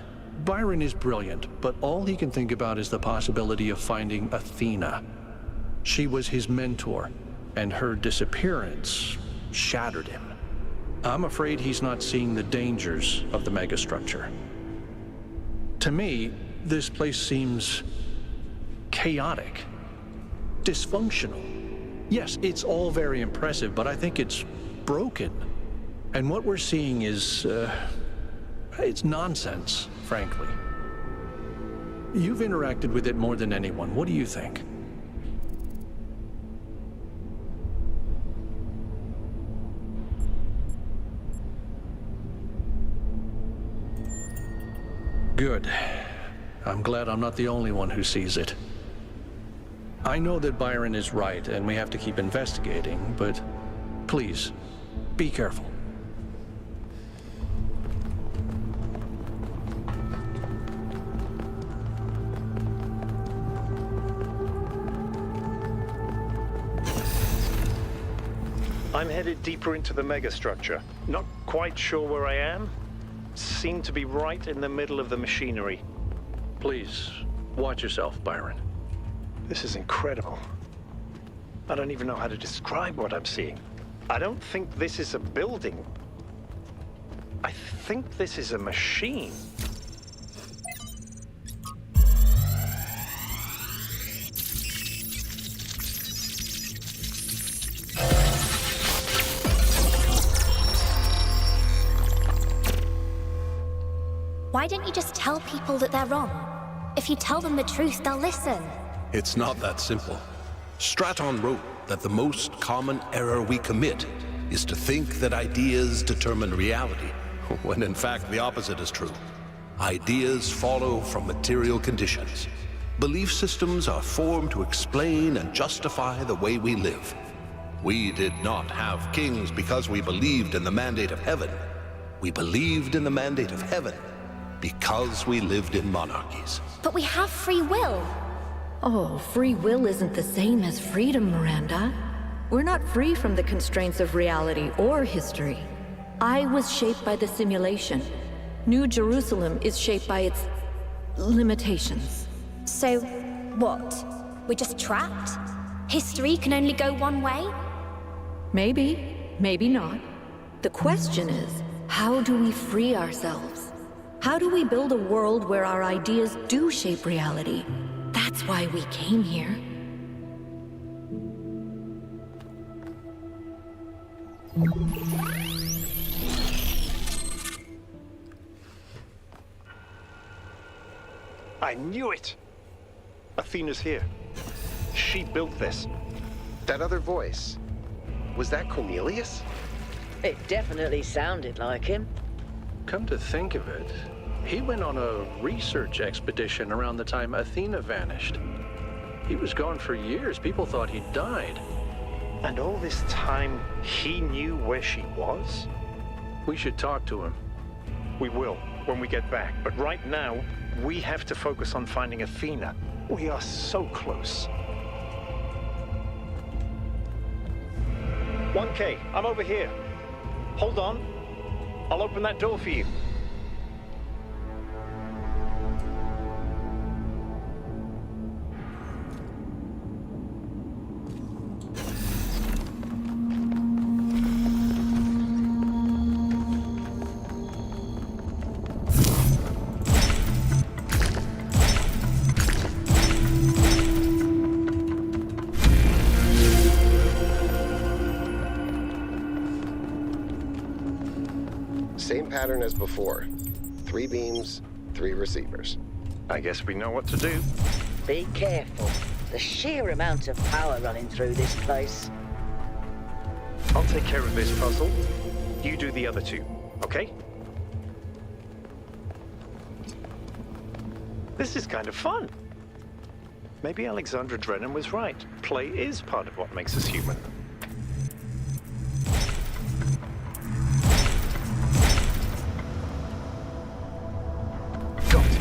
Speaker 6: Byron is brilliant, but all he can think about is the possibility of finding Athena. She was his mentor, and her disappearance shattered him. I'm afraid he's not seeing the dangers of the megastructure. To me, this place seems chaotic, dysfunctional. Yes, it's all very impressive, but I think it's broken. And what we're seeing is, it's nonsense, frankly. You've interacted with it more than anyone. What do you think? Good. I'm glad I'm not the only one who sees it. I know that Byron is right, and we have to keep investigating, but please, be careful.
Speaker 4: I'm headed deeper into the megastructure. Not quite sure where I am. Seem to be right in the middle of the machinery.
Speaker 6: Please, watch yourself, Byron.
Speaker 4: This is incredible. I don't even know how to describe what I'm seeing. I don't think this is a building. I think this is a machine.
Speaker 11: Why don't you just tell people that they're wrong? If you tell them the truth, they'll listen.
Speaker 13: It's not that simple. Straton wrote that the most common error we commit is to think that ideas determine reality, when in fact the opposite is true. Ideas follow from material conditions. Belief systems are formed to explain and justify the way we live. We did not have kings because we believed in the mandate of heaven. We believed in the mandate of heaven because we lived in monarchies.
Speaker 11: But we have free will.
Speaker 9: Oh, free will isn't the same as freedom, Miranda. We're not free from the constraints of reality or history. I was shaped by the simulation. New Jerusalem is shaped by its limitations.
Speaker 11: So, what? We're just trapped? History can only go one way?
Speaker 9: Maybe, maybe not. The question is, how do we free ourselves? How do we build a world where our ideas do shape reality? That's why we came here.
Speaker 4: I knew it! Athena's here. She built this.
Speaker 5: That other voice, was that Cornelius?
Speaker 7: It definitely sounded like him.
Speaker 6: Come to think of it, he went on a research expedition around the time Athena vanished. He was gone for years. People thought he'd died.
Speaker 4: And all this time, he knew where she was?
Speaker 6: We should talk to him.
Speaker 4: We will, when we get back. But right now, we have to focus on finding Athena. We are so close. 1K, I'm over here. Hold on. I'll open that door for you.
Speaker 5: Same pattern as before. 3 beams, 3 receivers.
Speaker 4: I guess we know what to do.
Speaker 7: Be careful. The sheer amount of power running through this place.
Speaker 4: I'll take care of this puzzle. You do the other 2, okay? This is kind of fun. Maybe Alexandra Drennan was right. Play is part of what makes us human. Got it.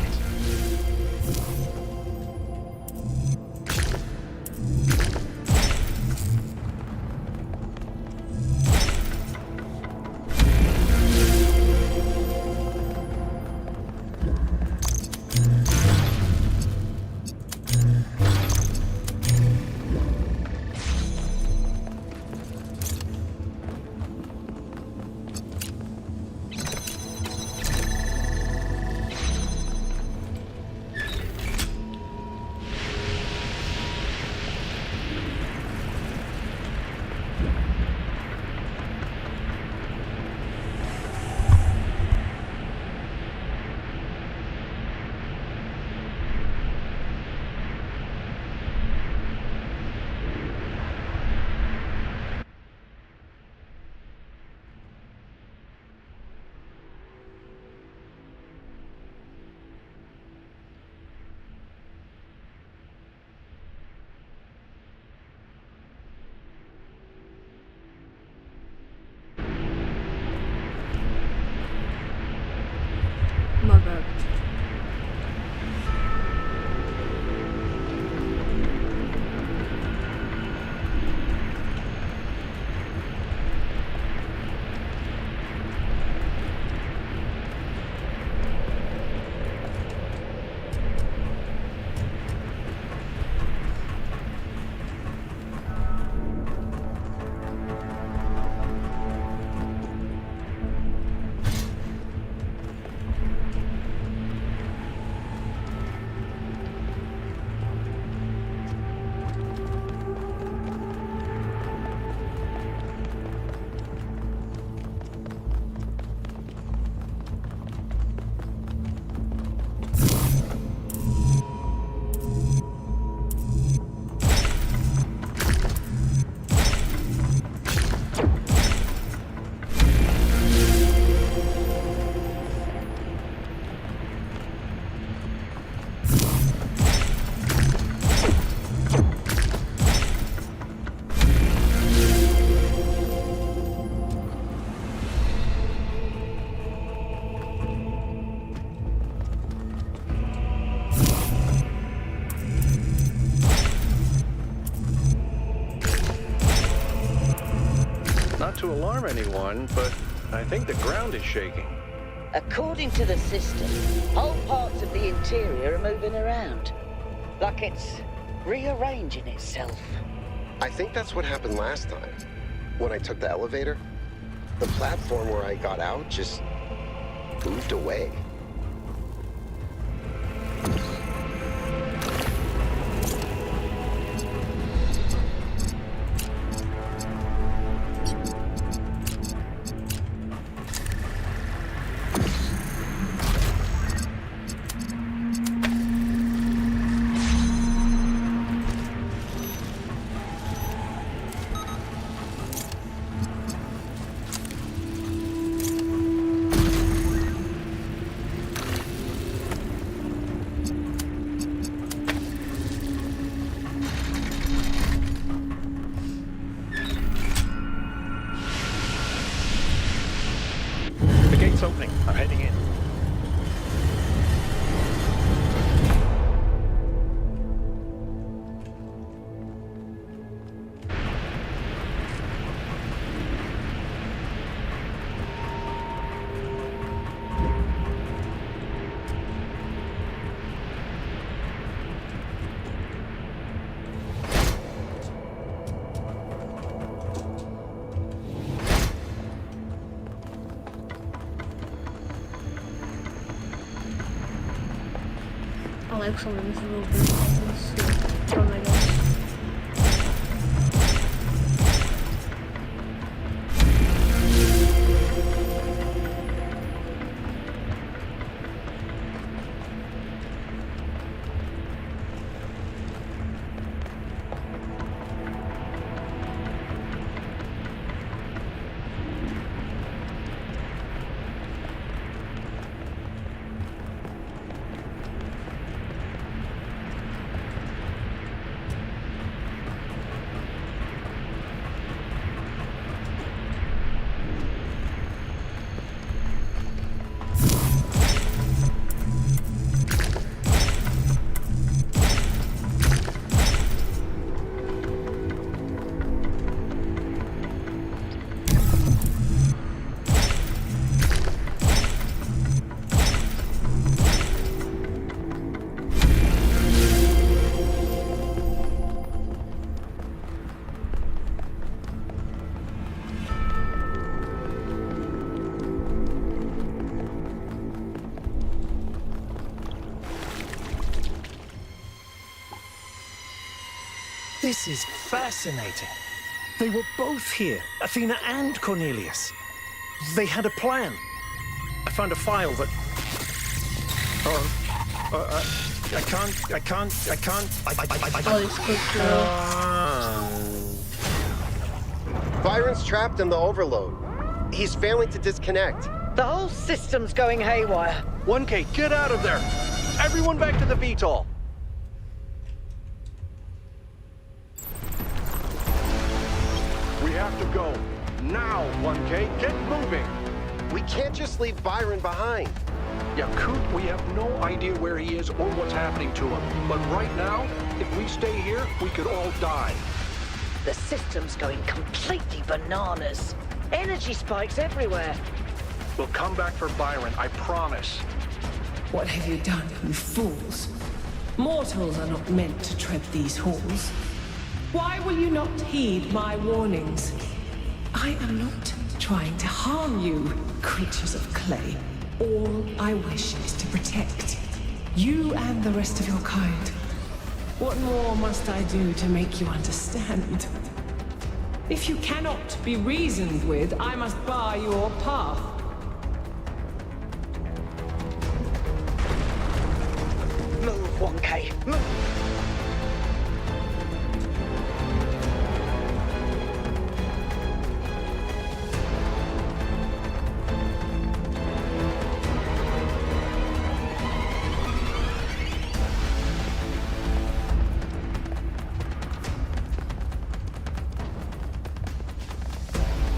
Speaker 6: to alarm anyone, but I think the ground is shaking.
Speaker 7: According to the system, whole parts of the interior are moving around. Like it's rearranging itself.
Speaker 5: I think that's what happened last time. When I took the elevator, the platform where I got out just moved away.
Speaker 4: It's opening. I'm heading in.
Speaker 1: I like some of these little businesses from my guys.
Speaker 4: This is fascinating. They were both here, Athena and Cornelius. They had a plan. I found a file that... I can't...
Speaker 5: Byron's trapped in the overload. He's failing to disconnect.
Speaker 7: The whole system's going haywire.
Speaker 6: 1K, get out of there! Everyone back to the VTOL! We have to go. Now, 1K, get moving!
Speaker 5: We can't just leave Byron behind.
Speaker 6: Yeah, Coot, we have no idea where he is or what's happening to him. But right now, if we stay here, we could all die.
Speaker 7: The system's going completely bananas. Energy spikes everywhere.
Speaker 6: We'll come back for Byron, I promise.
Speaker 12: What have you done, you fools? Mortals are not meant to tread these halls. Why will you not heed my warnings? I am not trying to harm you, creatures of clay. All I wish is to protect you and the rest of your kind. What more must I do to make you understand? If you cannot be reasoned with, I must bar your path.
Speaker 7: Move, 1K, move!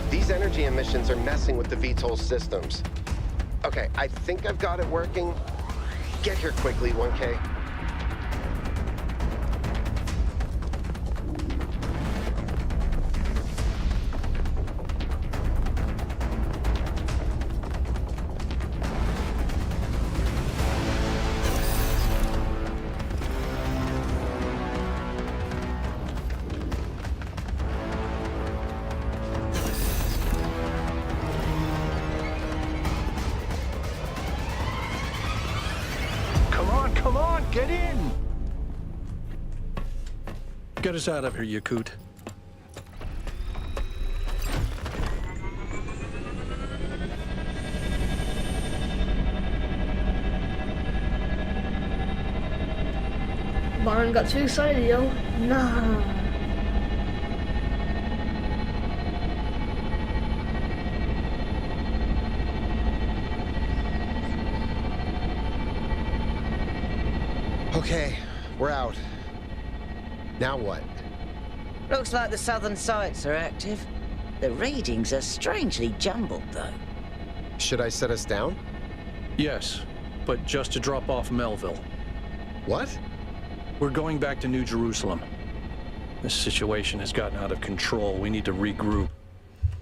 Speaker 5: These energy emissions are messing with the VTOL systems. Okay, I think I've got it working. Get here quickly, 1K.
Speaker 6: Get in! Get us out of here, Yakut.
Speaker 1: Byron got too excited, yo. Nah.
Speaker 5: Okay, we're out. Now what?
Speaker 7: Looks like the southern sites are active. The readings are strangely jumbled, though.
Speaker 5: Should I set us down?
Speaker 6: Yes, but just to drop off Melville.
Speaker 5: What?
Speaker 6: We're going back to New Jerusalem. This situation has gotten out of control. We need to regroup.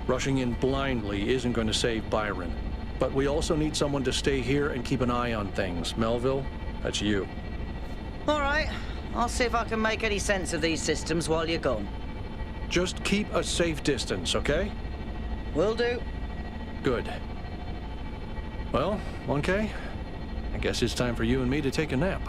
Speaker 6: Rushing in blindly isn't going to save Byron. But we also need someone to stay here and keep an eye on things. Melville, that's you.
Speaker 7: All right. I'll see if I can make any sense of these systems while you're gone.
Speaker 6: Just keep a safe distance, okay?
Speaker 7: Will do.
Speaker 6: Good. Well, 1K, I guess it's time for you and me to take a nap.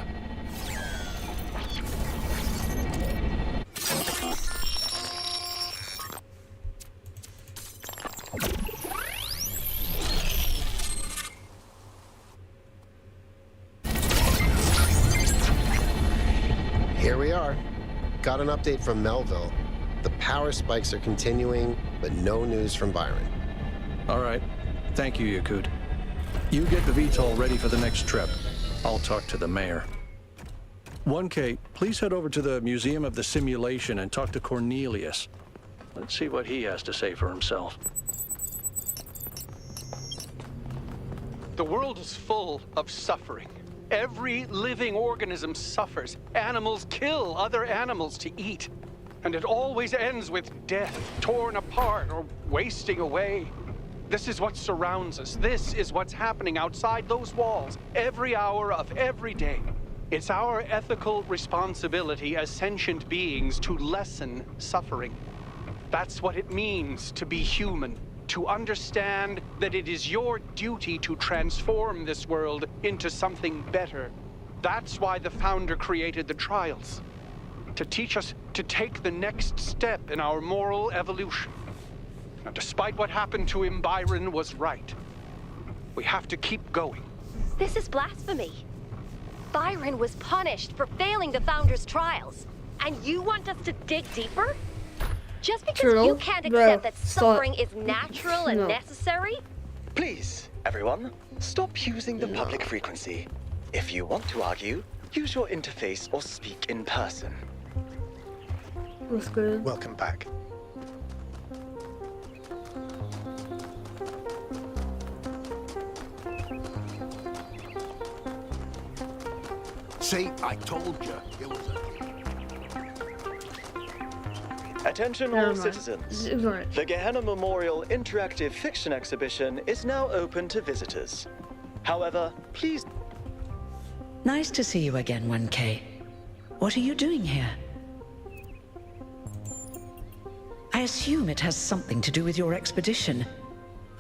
Speaker 5: Here we are. Got an update from Melville. The power spikes are continuing, but no news from Byron.
Speaker 6: All right. Thank you, Yakut. You get the VTOL ready for the next trip. I'll talk to the mayor. 1K, please head over to the Museum of the Simulation and talk to Cornelius. Let's see what he has to say for himself.
Speaker 14: The world is full of suffering. Every living organism suffers. Animals kill other animals to eat. And it always ends with death, torn apart or wasting away. This is what surrounds us. This is what's happening outside those walls, every hour of every day. It's our ethical responsibility as sentient beings to lessen suffering. That's what it means to be human. To understand that it is your duty to transform this world into something better. That's why the Founder created the trials. To teach us to take the next step in our moral evolution. And despite what happened to him, Byron was right. We have to keep going.
Speaker 15: This is blasphemy. Byron was punished for failing the Founder's trials. And you want us to dig deeper? Just because you can't accept that suffering is natural and necessary?
Speaker 16: Please, everyone, stop using the public frequency. If you want to argue, use your interface or speak in person.
Speaker 1: That's good.
Speaker 16: Welcome back.
Speaker 13: See, I told you. It was
Speaker 16: Attention all citizens. The Gehenna Memorial Interactive Fiction Exhibition is now open to visitors. However, please...
Speaker 3: Nice to see you again, 1K. What are you doing here? I assume it has something to do with your expedition.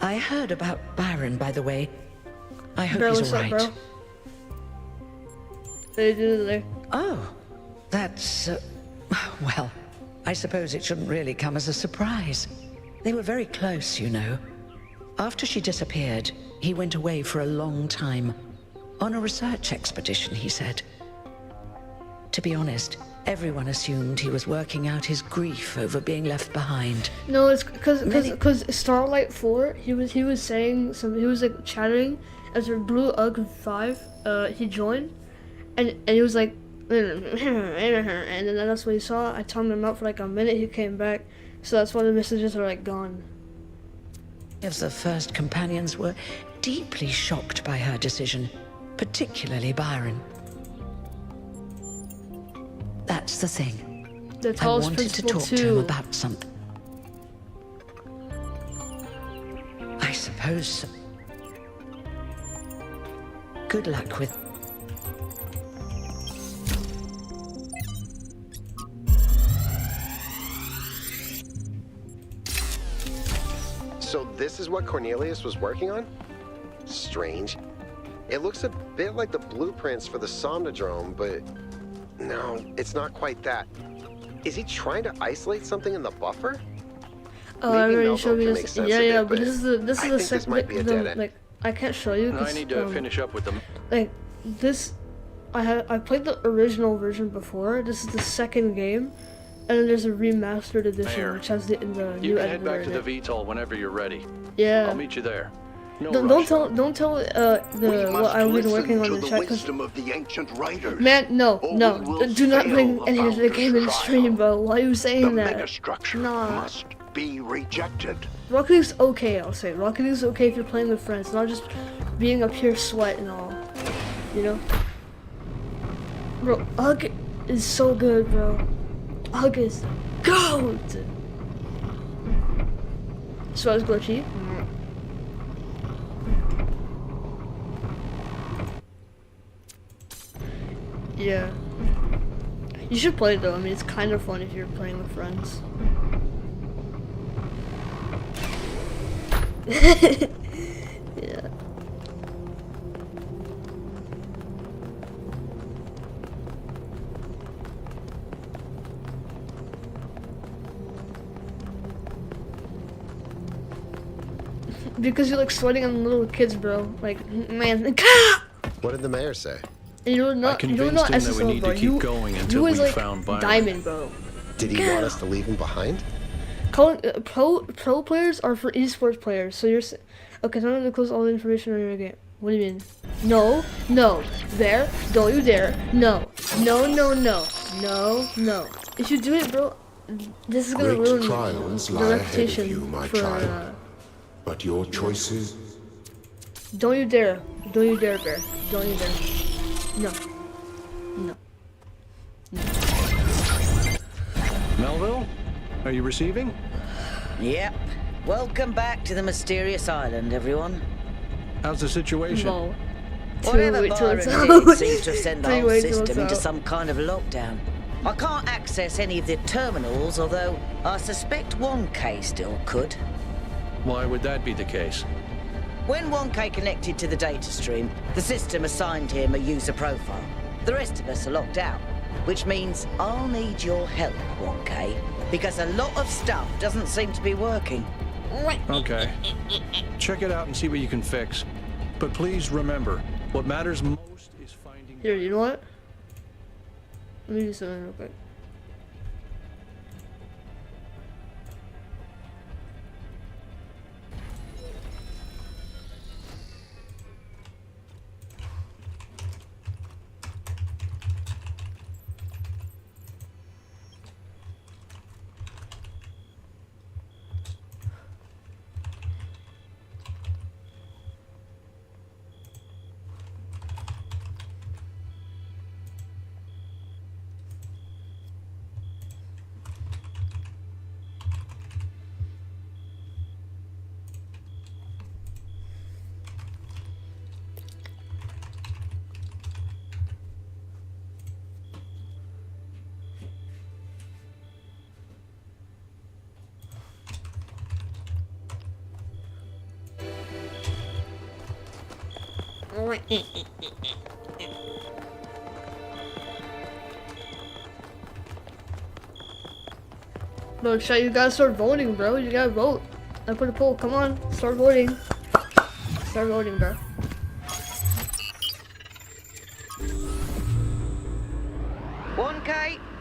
Speaker 3: I heard about Byron, by the way. I hope he's all right. Oh, that's... well, I suppose it shouldn't really come as a surprise. They were very close, you know. After she disappeared, he went away for a long time. On a research expedition, he said. To be honest, everyone assumed he was working out his grief over being left behind.
Speaker 1: No, it's because Starlight 4, he was saying he was like chatting as a Blue UG 5, he joined, and he was like, and then that's what he saw. I timed him out for like a minute, he came back, so that's why the messages are like gone.
Speaker 3: As the first companions were deeply shocked by her decision, particularly Byron. That's the thing. I wanted to talk to him about something. I suppose so. Good luck with...
Speaker 5: So this is what Cornelius was working on? Strange. It looks a bit like the blueprints for the Somnodrome, but no, it's not quite that. Is he trying to isolate something in the buffer?
Speaker 1: Oh, I already showed you this. Yeah, but this is the second. Like, I can't show you.
Speaker 6: I need to finish up with them.
Speaker 1: Like this, I played the original version before. This is the second game, and then there's a remastered edition which has the new editor.
Speaker 6: You can head back to the VTOL whenever you're ready.
Speaker 1: Yeah.
Speaker 6: I'll meet you there. No
Speaker 1: don't tell what I've been working on the chat, because man, no, do not bring any of the game in the stream, bro. Why are you saying that? Nah.
Speaker 10: Must be rejected.
Speaker 1: Rocket League's okay, I'll say. Rocket League's okay if you're playing with friends, not just being a pure sweat and all. You know? Bro, Ugg is so good, bro. Ugg is GOAT! So I was glitchy. Yeah. You should play it though, I mean it's kind of fun if you're playing with friends. Yeah. Because you're like sweating on little kids, bro. Like, man.
Speaker 5: What did the mayor say?
Speaker 1: And you're not.
Speaker 6: I convinced him that we need to keep going until we found Byron.
Speaker 1: Diamond, bro.
Speaker 5: Did he want us to leave him behind?
Speaker 1: Pro players are for esports players. So you're okay. Time to close all the information on your game. What do you mean? No, no. There. Don't you dare. No. No, no, no. No, no. If you do it, bro, this is gonna ruin the reputation
Speaker 10: you, my
Speaker 1: for.
Speaker 10: child. But your choices.
Speaker 1: Don't you dare. Don't you dare, Bear. Don't you dare. No. No. No.
Speaker 6: Melville, are you receiving?
Speaker 7: Yep. Welcome back to the mysterious island, everyone.
Speaker 6: How's the situation?
Speaker 1: No.
Speaker 7: Whatever Byron did seems to have sent the whole system into some kind of lockdown. I can't access any of the terminals, although I suspect 1K still could.
Speaker 6: Why would that be the case?
Speaker 7: When 1K connected to the data stream, the system assigned him a user profile. The rest of us are locked out, which means I'll need your help, 1K, because a lot of stuff doesn't seem to be working.
Speaker 6: Okay. Check it out and see what you can fix. But please remember, what matters most is finding...
Speaker 1: Here, you know what? Let me do something real quick. Bro, chat, you gotta start voting, bro. You gotta vote. I put a poll. Come on, start voting. Start voting, bro.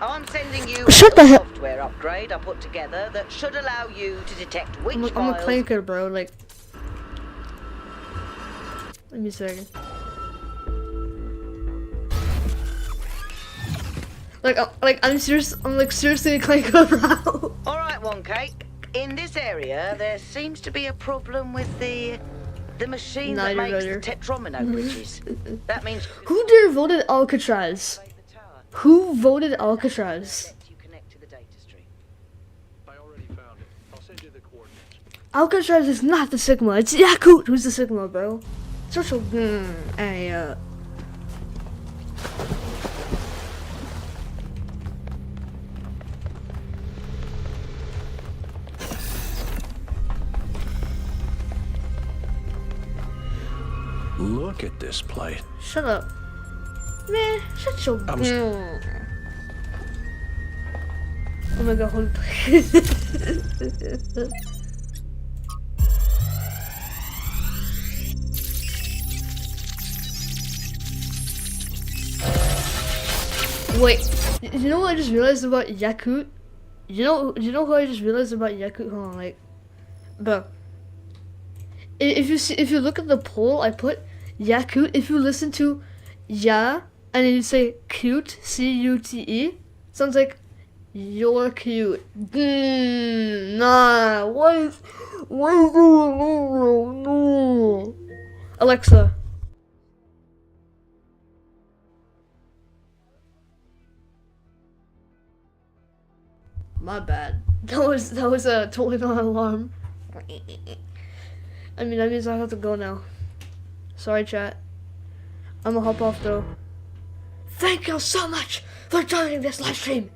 Speaker 7: I'm sending you a software upgrade I put together that should allow you to detect which files...
Speaker 1: I'm a clanker, bro. Like, let me a second. I'm serious. I'm like seriously a clanker, bro.
Speaker 7: All right, 1K. In this area, there seems to be a problem with the machine that makes the tetromino bridges. That means...
Speaker 1: Who dare voted Alcatraz? Who voted Alcatraz? Alcatraz is not the Sigma. It's Yakut who's the Sigma, bro. Social.
Speaker 6: Look at this plate.
Speaker 1: Shut up. Man, shut your Oh my god, holy Wait, you know what I just realized about Yakut? You know who I just realized about Yakut? Hold on, like, bro. If you look at the poll I put, Yakut, if you listen to Ya and then you say cute, C-U-T-E, sounds like you're cute. Nah, why is no. Alexa. My bad. That was totally not an alarm. I mean, that means I have to go now. Sorry, chat. I'm gonna hop off though. Thank you so much for joining this live stream.